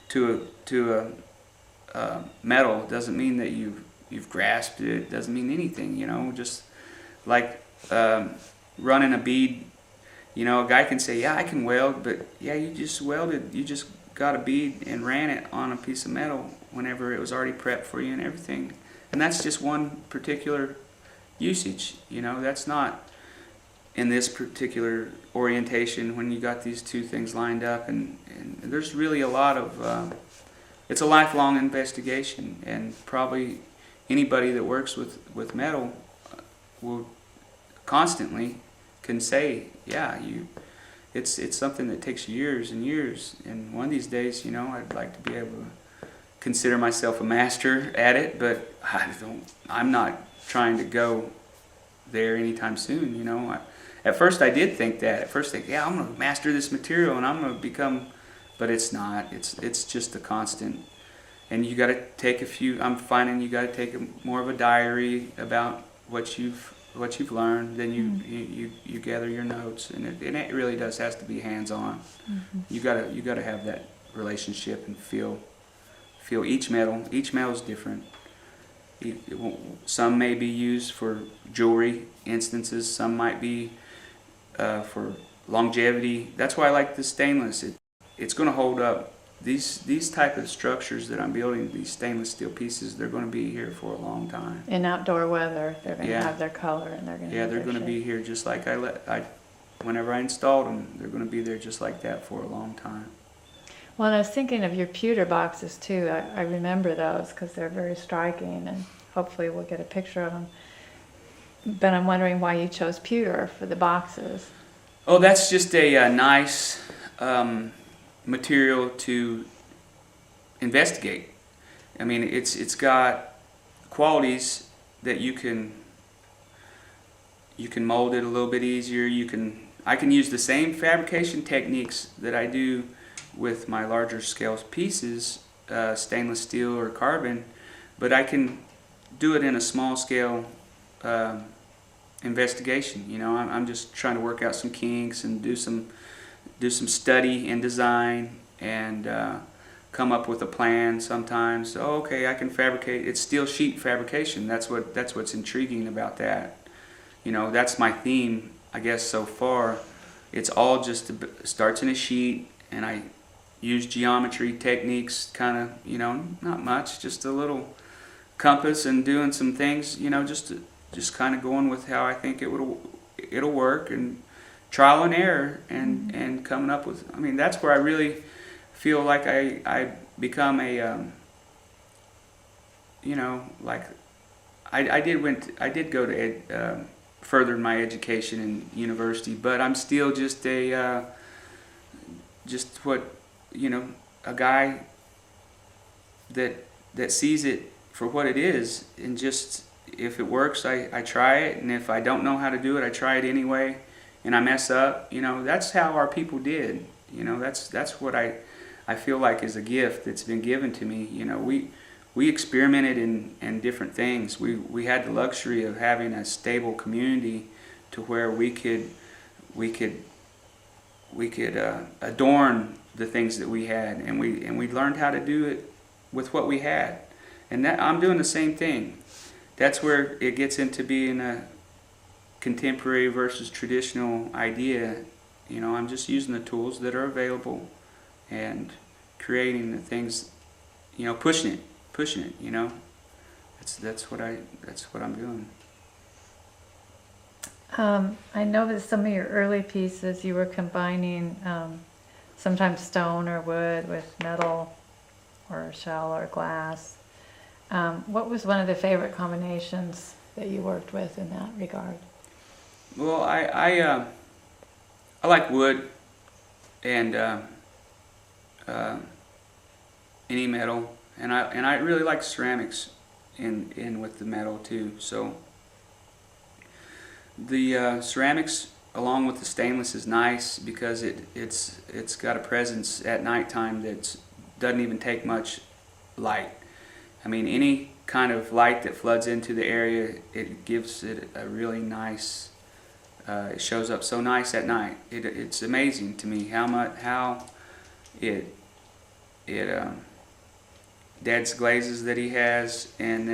to a metal doesn't mean that you've grasped it. Doesn't mean anything. Just like running a bead. A guy can say, yeah, I can weld, but yeah, you just welded. You just got a bead and ran it on a piece of metal whenever it was already prepped for you and everything. And that's just one particular usage. That's not in this particular orientation when you got these two things lined up. And there's really a lot of, it's a lifelong investigation. And probably anybody that works with metal will constantly can say, yeah, it's something that takes years and years, and one of these days, I'd like to be able to consider myself a master at it, but I'm not trying to go there anytime soon. At first I did think that. At first, yeah, I'm going to master this material and I'm going to become, but it's not. It's just a constant, and you got to take I'm finding you got to take more of a diary about what you've learned. Then you gather your notes, and it really has to be hands-on. Mm-hmm. You gotta have that relationship and feel each metal. Each metal is different, Some may be used for jewelry instances. Some might be for longevity. That's why I like the stainless. It's going to hold up. These type of structures that I'm building, these stainless steel pieces, they're going to be here for a long time. In outdoor weather, they're going to Yeah. have their color, and they're going to Yeah, they're going to be here just like whenever I installed them, they're going to be there just like that for a long time. Well, and I was thinking of your pewter boxes too. I remember those because they're very striking, and hopefully we'll get a picture of them. But I'm wondering why you chose pewter for the boxes. Oh, that's just a nice material to investigate. I mean, it's got qualities that you can mold it a little bit easier. I can use the same fabrication techniques that I do with my larger scale pieces, stainless steel or carbon, but I can do it in a small scale investigation. You know, I'm just trying to work out some kinks and do some study and design and come up with a plan sometimes. Oh, okay, I can fabricate. It's steel sheet fabrication. That's what's intriguing about that. You know, that's my theme, I guess, so far. It's all just starts in a sheet, and I use geometry techniques, kind of, you know, not much, just a little compass and doing some things, you know, just kind of going with how I think it'll work, and trial and error, and coming up with. I mean, that's where I really feel like I become a you know, like I did go to further my education in university, but I'm still just a a guy that sees it for what it is, and just if it works, I try it, and if I don't know how to do it, I try it anyway, and I mess up. You know, that's how our people did. You know, that's what I feel like is a gift that's been given to me. You know, we experimented in different things. We had the luxury of having a stable community to where we could adorn the things that we had, and we learned how to do it with what we had. And that I'm doing the same thing. That's where it gets into being a contemporary versus traditional idea. You know, I'm just using the tools that are available and creating the things, you know, pushing it, you know. That's what I'm doing. I know that some of your early pieces you were combining sometimes stone or wood with metal or shell or glass. What was one of the favorite combinations that you worked with in that regard? Well, I like wood and any metal, and I really like ceramics in with the metal too. So the ceramics along with the stainless is nice because it's got a presence at nighttime that doesn't even take much light. I mean, any kind of light that floods into the area, it gives it a really nice. It shows up so nice at night. It's amazing to me how it dad's glazes that he has, and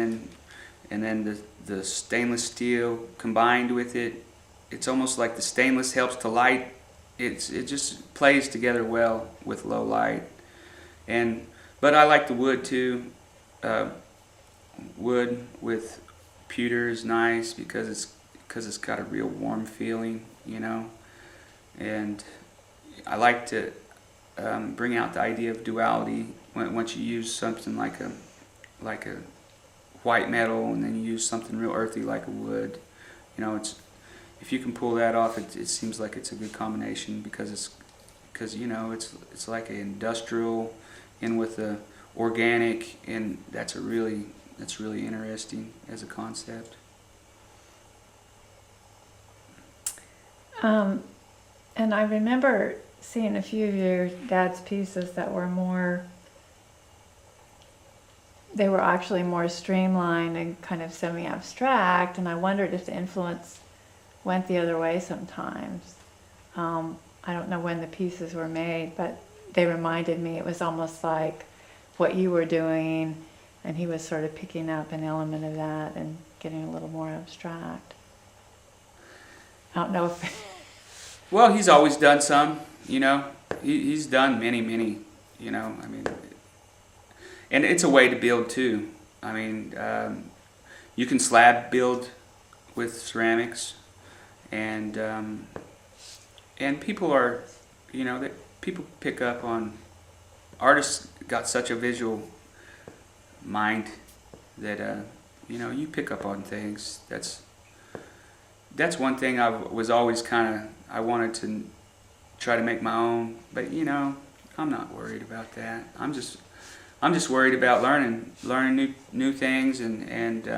then the stainless steel combined with it. It's almost like the stainless helps to light. It just plays together well with low light. But I like the wood too. Wood with pewter is nice because it's got a real warm feeling, you know. And I like to bring out the idea of duality once you use something like a white metal, and then you use something real earthy like a wood. You know, if you can pull that off, it seems like it's a good combination because you know it's like an industrial in with the organic, and that's really interesting as a concept. And I remember seeing a few of your dad's pieces that were they were actually more streamlined and kind of semi-abstract, and I wondered if the influence went the other way sometimes. I don't know when the pieces were made, but they reminded me it was almost like what you were doing, and he was sort of picking up an element of that and getting a little more abstract. I don't know if... Well, he's always done some, you know. He's done many, you know. I mean, and it's a way to build too. I mean, you can slab build with ceramics, and people are, you know, that people pick up on. Artists got such a visual mind that you know, you pick up on things. That's one thing I was always I wanted to try to make my own, but you know, I'm not worried about that. I'm just worried about learning new things, and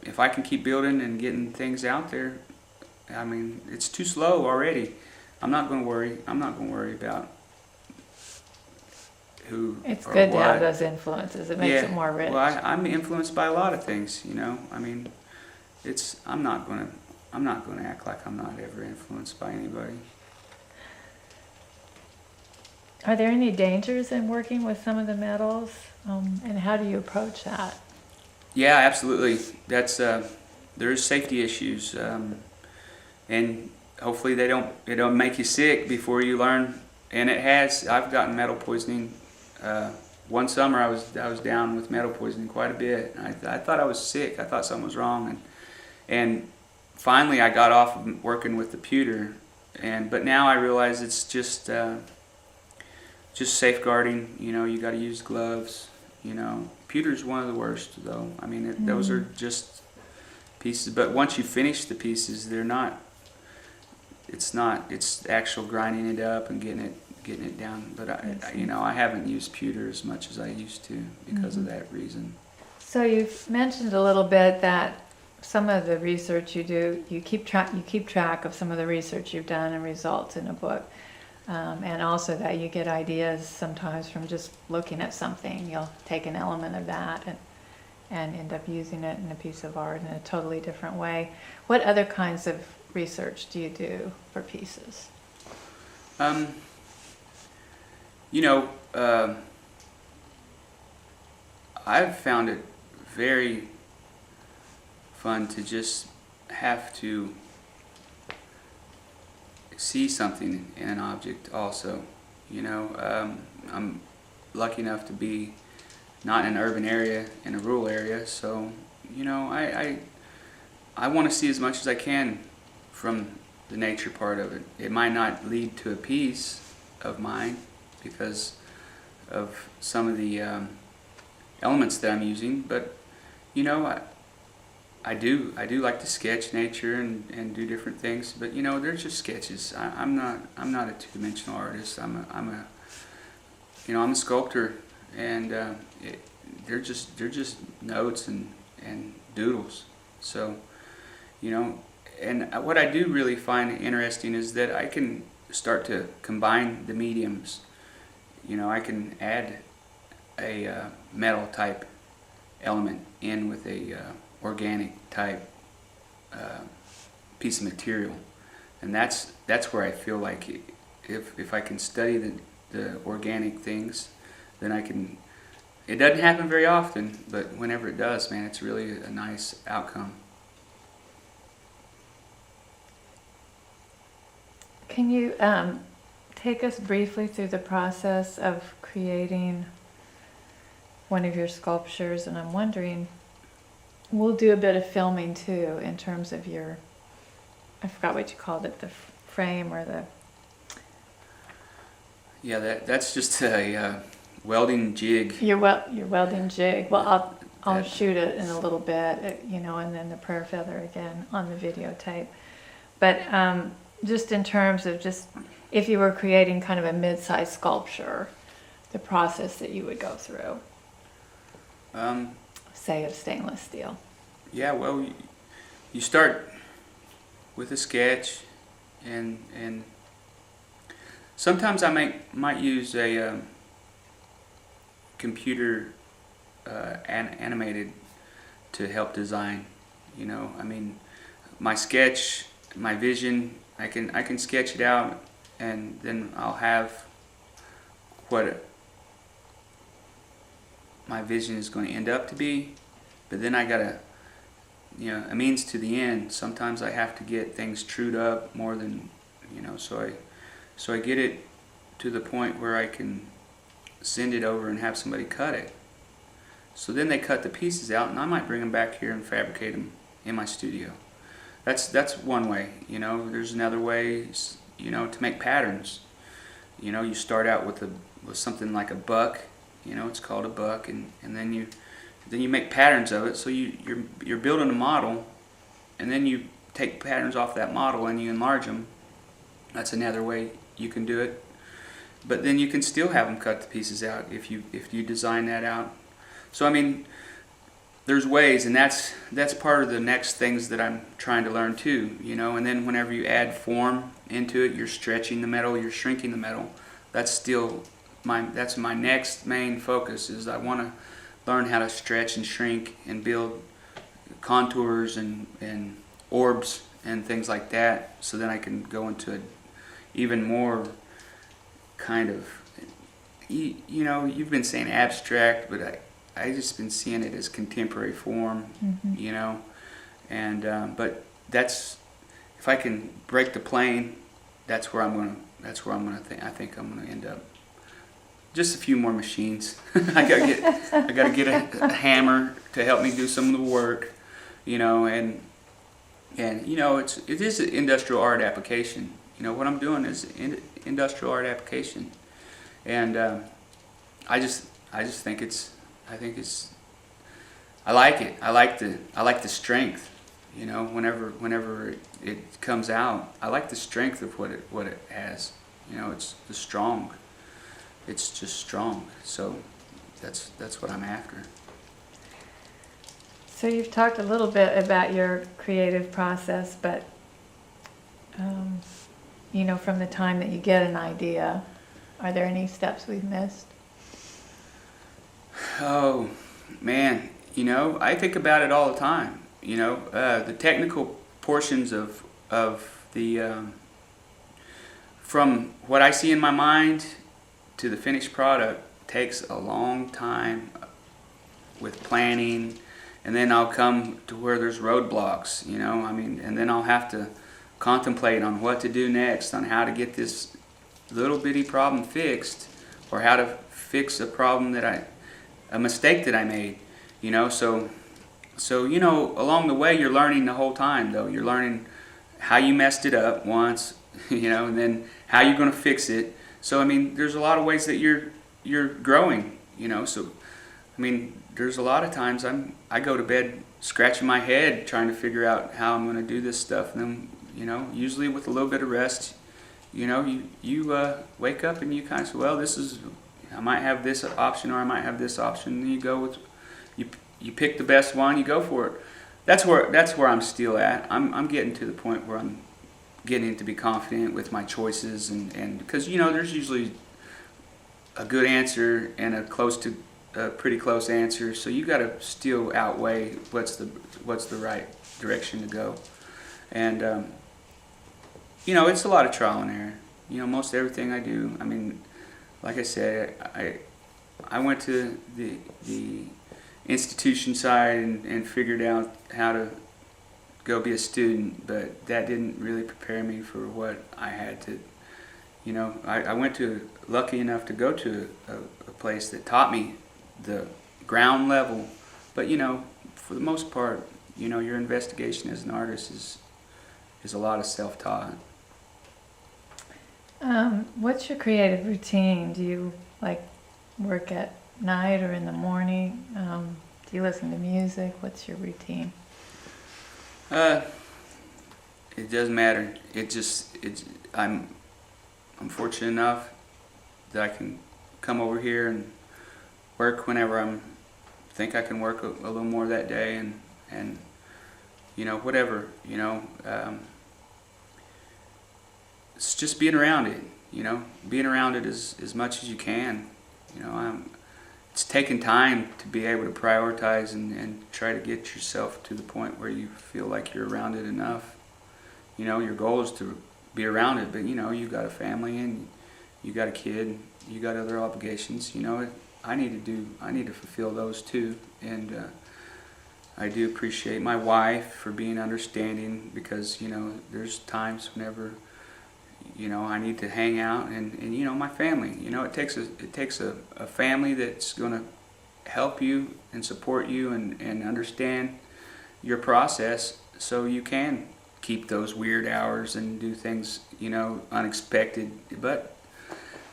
if I can keep building and getting things out there. I mean, it's too slow already. I'm not going to worry about who. It's or good to what. have those influences. It makes it more rich. Well, I'm influenced by a lot of things, you know. I mean, I'm not going to act like I'm not ever influenced by anybody. Are there any dangers in working with some of the metals, and how do you approach that? Yeah, absolutely. That's there's safety issues, and hopefully they don't make you sick before you learn. And it has. I've gotten metal poisoning. One summer I was down with metal poisoning quite a bit. I thought I was sick. I thought something was wrong, and finally I got off of working with the pewter. But now I realize it's just safeguarding. You know, you got to use gloves. You know, pewter's one of the worst though. I mean, those are just pieces. But once you finish the pieces, they're not. It's not. It's actual grinding it up and getting it down. But I haven't used pewter as much as I used to because of that reason. So you've mentioned a little bit that some of the research you do, you keep track of some of the research you've done and results in a book, and also that you get ideas sometimes from just looking at something. You'll take an element of that and end up using it in a piece of art in a totally different way. What other kinds of research do you do for pieces? I've found it very fun to just have to see something in an object also. I'm lucky enough to be not in an urban area, in a rural area, so I want to see as much as I can from the nature part of it. It might not lead to a piece of mine because of some of the elements that I'm using, but I do like to sketch nature and do different things, but they're just sketches. I'm not a two-dimensional artist. I'm a sculptor, and they're just notes and doodles. So and what I do really find interesting is that I can start to combine the mediums. I can add a metal type element in with a organic type piece of material, and that's where I feel like if I can study the organic things, then I can. It doesn't happen very often, but whenever it does, man, it's really a nice outcome. Can you take us briefly through the process of creating one of your sculptures? And I'm wondering, we'll do a bit of filming too in terms of your, I forgot what you called it, the frame or the... Yeah, that's just a welding jig. Your welding jig. Well, I'll shoot it in a little bit, and then the prayer feather again on the videotape. But just in terms of if you were creating kind of a mid-sized sculpture, the process that you would go through. Say of stainless steel. Yeah, well, you start with a sketch, and sometimes I might use a computer animated to help design. My sketch, my vision, I can sketch it out, and then I'll have what my vision is going to end up to be, but then I gotta, a means to the end. Sometimes I have to get things trued up more than, so I get it to the point where I can send it over and have somebody cut it. So then they cut the pieces out, and I might bring them back here and fabricate them in my studio. That's one way. There's another way, to make patterns. You start out with something like a buck. It's called a buck, and then you make patterns of it. So you're building a model, and then you take patterns off that model and you enlarge them. That's another way you can do it. But then you can still have them cut the pieces out if you design that out. So there's ways, and that's part of the next things that I'm trying to learn too. And then whenever you add form into it, you're stretching the metal, you're shrinking the metal. That's my next main focus. Is I want to learn how to stretch and shrink and build contours and orbs and things like that, so then I can go into even more kind of, you've been saying abstract, but I just been seeing it as contemporary form, and but that's, if I can break the plane, that's where I'm gonna think I'm gonna end up. Just a few more machines. I gotta get a hammer to help me do some of the work, and it is an industrial art application. What I'm doing is industrial art application, and I just think I like it. I like the strength. Whenever it comes out, I like the strength of what it has. It's the strong. It's just strong. So that's what I'm after. So you've talked a little bit about your creative process, but from the time that you get an idea, are there any steps we've missed? Oh man, I think about it all the time. The technical portions of the from what I see in my mind to the finished product takes a long time with planning, and then I'll come to where there's roadblocks, and then I'll have to contemplate on what to do next, on how to get this little bitty problem fixed, or how to fix a problem a mistake that I made, so along the way you're learning the whole time, though. You're learning how you messed it up once, and then how you're going to fix it. So there's a lot of ways that you're growing, so there's a lot of times I go to bed scratching my head trying to figure out how I'm going to do this stuff, and then usually with a little bit of rest, you wake up and you kind of say, well, I might have this option, or I might have this option, and you go with, you pick the best one, you go for it. That's where I'm still at. I'm getting to the point where I'm getting to be confident with my choices, and because there's usually a good answer and a pretty close answer, so you got to still outweigh what's the right direction to go, and it's a lot of trial and error. Most everything I do. Like I said, I went to the institution side and figured out how to go be a student, but that didn't really prepare me for what I had to. I went lucky enough to go to a place that taught me the ground level, but for the most part, your investigation as an artist is a lot of self-taught. What's your creative routine? Do you work at night or in the morning? Do you listen to music? What's your routine? It doesn't matter. I'm fortunate enough that I can come over here and work whenever I think I can work a little more that day, and whatever, it's just being around it, being around it as much as you can. It's taking time to be able to prioritize and try to get yourself to the point where you feel like you're around it enough. Your goal is to be around it, but you've got a family and you got a kid, you got other obligations. I need to fulfill those too. And I do appreciate my wife for being understanding, because there's times whenever I need to hang out, and my family. It takes a family that's going to help you and support you and understand your process, so you can keep those weird hours and do things unexpected. But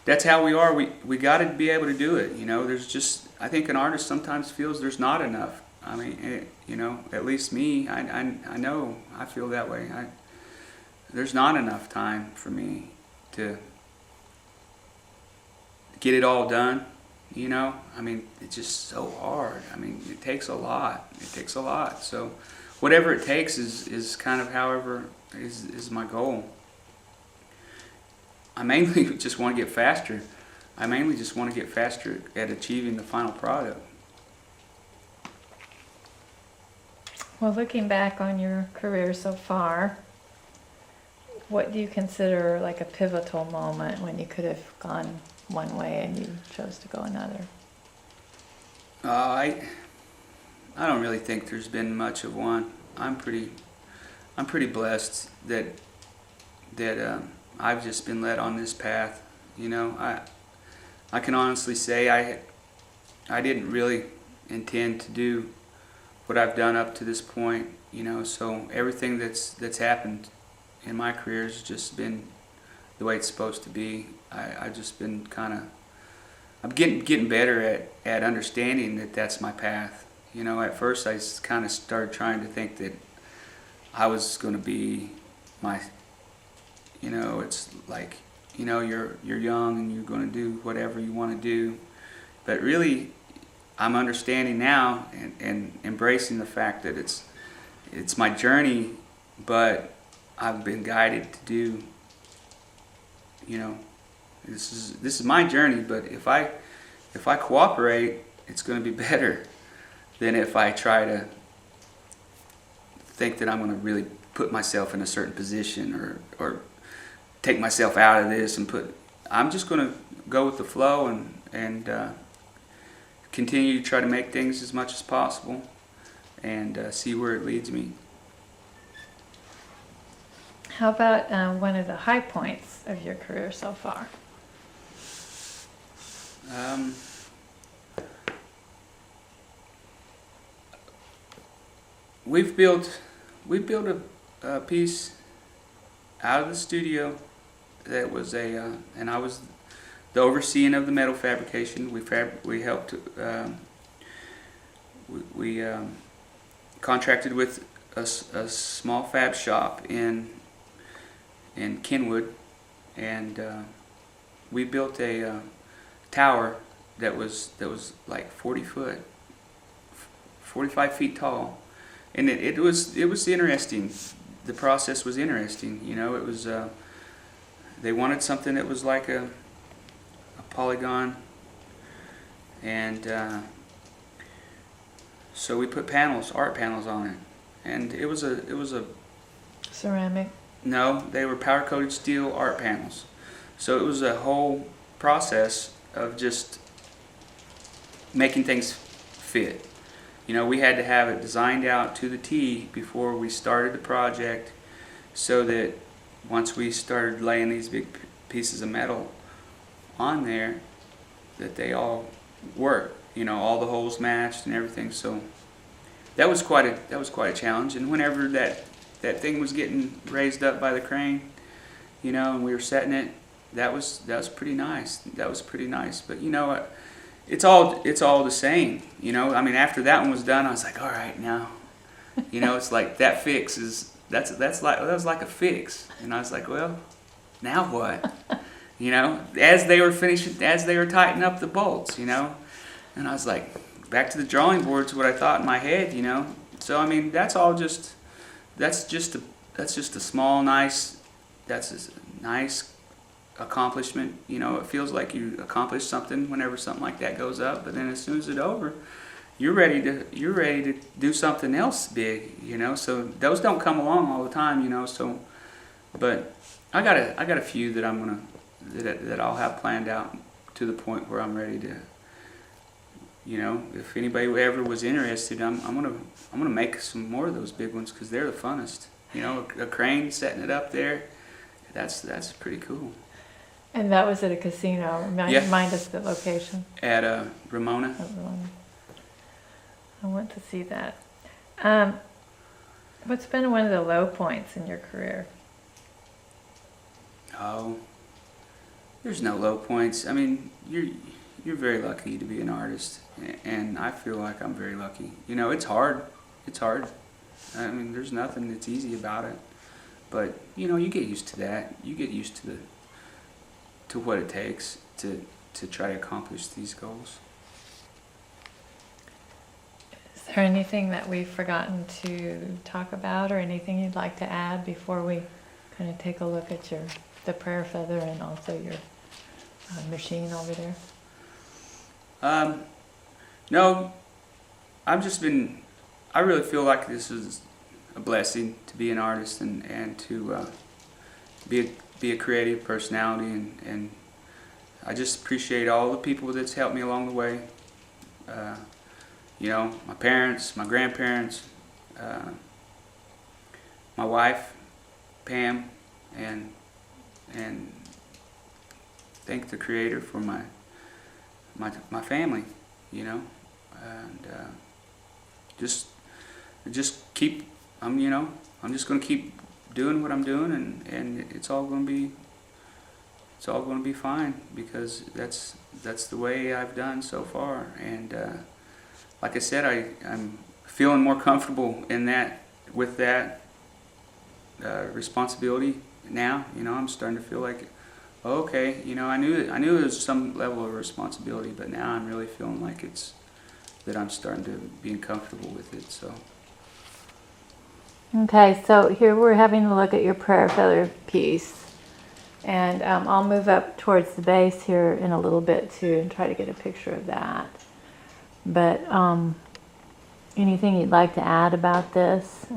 that's how we are. We got to be able to do it. There's just, I think an artist sometimes feels there's not enough. I mean, at least me, I know I feel that way. There's not enough time for me to get it all done. I mean, it's just so hard. I mean, it takes a lot. So whatever it takes is kind of however is my goal. I mainly just want to get faster. At achieving the final product. Well, looking back on your career so far, what do you consider like a pivotal moment when you could have gone one way and you chose to go another? I don't really think there's been much of one. I'm pretty blessed that I've just been led on this path. I can honestly say I didn't really intend to do what I've done up to this point. So everything that's happened in my career has just been the way it's supposed to be. I've just been I'm getting better at understanding that that's my path. At first I kind of started trying to think that I was going to be my, it's like, you're young and you're going to do whatever you want to do. But really, I'm understanding now and embracing the fact that it's my journey, but I've been guided to do, this is my journey, but if I cooperate, it's going to be better than if I try to think that I'm going to really put myself in a certain position or take myself out of this I'm just going to go with the flow and continue to try to make things as much as possible and see where it leads me. How about one of the high points of your career so far? We built a piece out of the studio that was and I was the overseeing of the metal fabrication. We helped. We contracted with a small fab shop in Kenwood, and we built a tower that was like 45 feet tall, and it was interesting. The process was interesting. It was they wanted something that was like a polygon, and so we put art panels on it, and it was a ceramic. No, they were powder coated steel art panels. So it was a whole process of just making things fit. We had to have it designed out to the T before we started the project, so that once we started laying these big pieces of metal on there, that they all worked. All the holes matched and everything. So that was quite a challenge. And whenever that thing was getting raised up by the crane, and we were setting it, that was pretty nice. But it's all the same. I mean, after that one was done, I was like, all right, now, it's like that fix is that was like a fix, and I was like, well, now what? As they were tightening up the bolts, and I was like, back to the drawing board to what I thought in my head, So I mean, that's just a small nice accomplishment. It feels like you accomplished something whenever something like that goes up. But then as soon as it's over, you're ready to do something else big. So those don't come along all the time. So, but I got a few that that I'll have planned out to the point where I'm ready if anybody ever was interested, I'm gonna make some more of those big ones because they're the funnest. A crane setting it up there, that's pretty cool. And that was at a casino. Remind us the location. At Ramona. At Ramona. I want to see that. What's been one of the low points in your career? Oh, there's no low points. I mean, you're very lucky to be an artist, and I feel like I'm very lucky. It's hard. It's hard. I mean, there's nothing that's easy about it, but you get used to that. You get used to what it takes to try to accomplish these goals. Is there anything that we've forgotten to talk about, or anything you'd like to add before we kind of take a look at the prayer feather and also your machine over there? No, I really feel like this is a blessing to be an artist and to be a creative personality, and I just appreciate all the people that's helped me along the way. My parents, my grandparents, my wife, Pam, and thank the Creator for my family, and just keep. I'm just going to keep doing what I'm doing, and it's all going to be fine, because that's the way I've done so far. And like I said, I'm feeling more comfortable with that responsibility now. I'm starting to feel like, okay, I knew there was some level of responsibility, but now I'm really feeling like that I'm starting to be comfortable with it. So. Okay, so here we're having a look at your prayer feather piece, and I'll move up towards the base here in a little bit too and try to get a picture of that. But anything you'd like to add about this?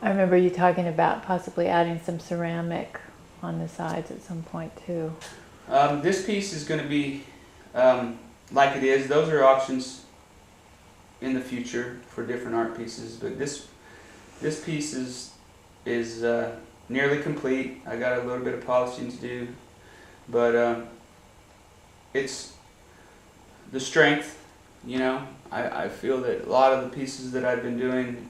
I remember you talking about possibly adding some ceramic on the sides at some point too. This piece is going to be like it is. Those are options in the future for different art pieces, but this piece is nearly complete. I got a little bit of polishing to do, but it's the strength. I feel that a lot of the pieces that I've been doing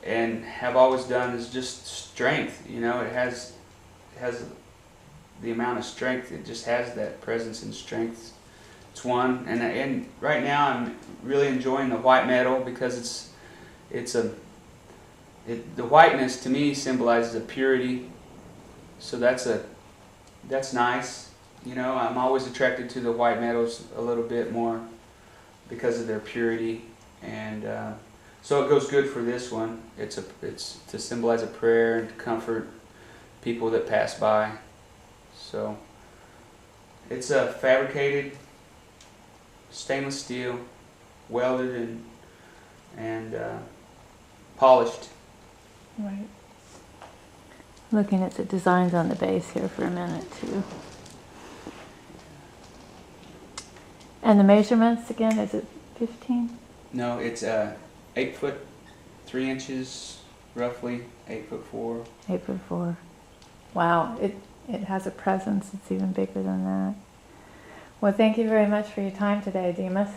and have always done is just strength. It has the amount of strength. It just has that presence and strength. It's one, and right now I'm really enjoying the white metal because the whiteness to me symbolizes a purity. So that's nice. I'm always attracted to the white metals a little bit more because of their purity, and so it goes good for this one. It's to symbolize a prayer and to comfort people that pass by. So it's a fabricated stainless steel, welded and polished. Right. Looking at the designs on the base here for a minute too. And the measurements again, is it 15? No, it's 8 foot 3 inches, roughly 8'4". 8'4". Wow, it has a presence. It's even bigger than that. Well, thank you very much for your time today, Demas.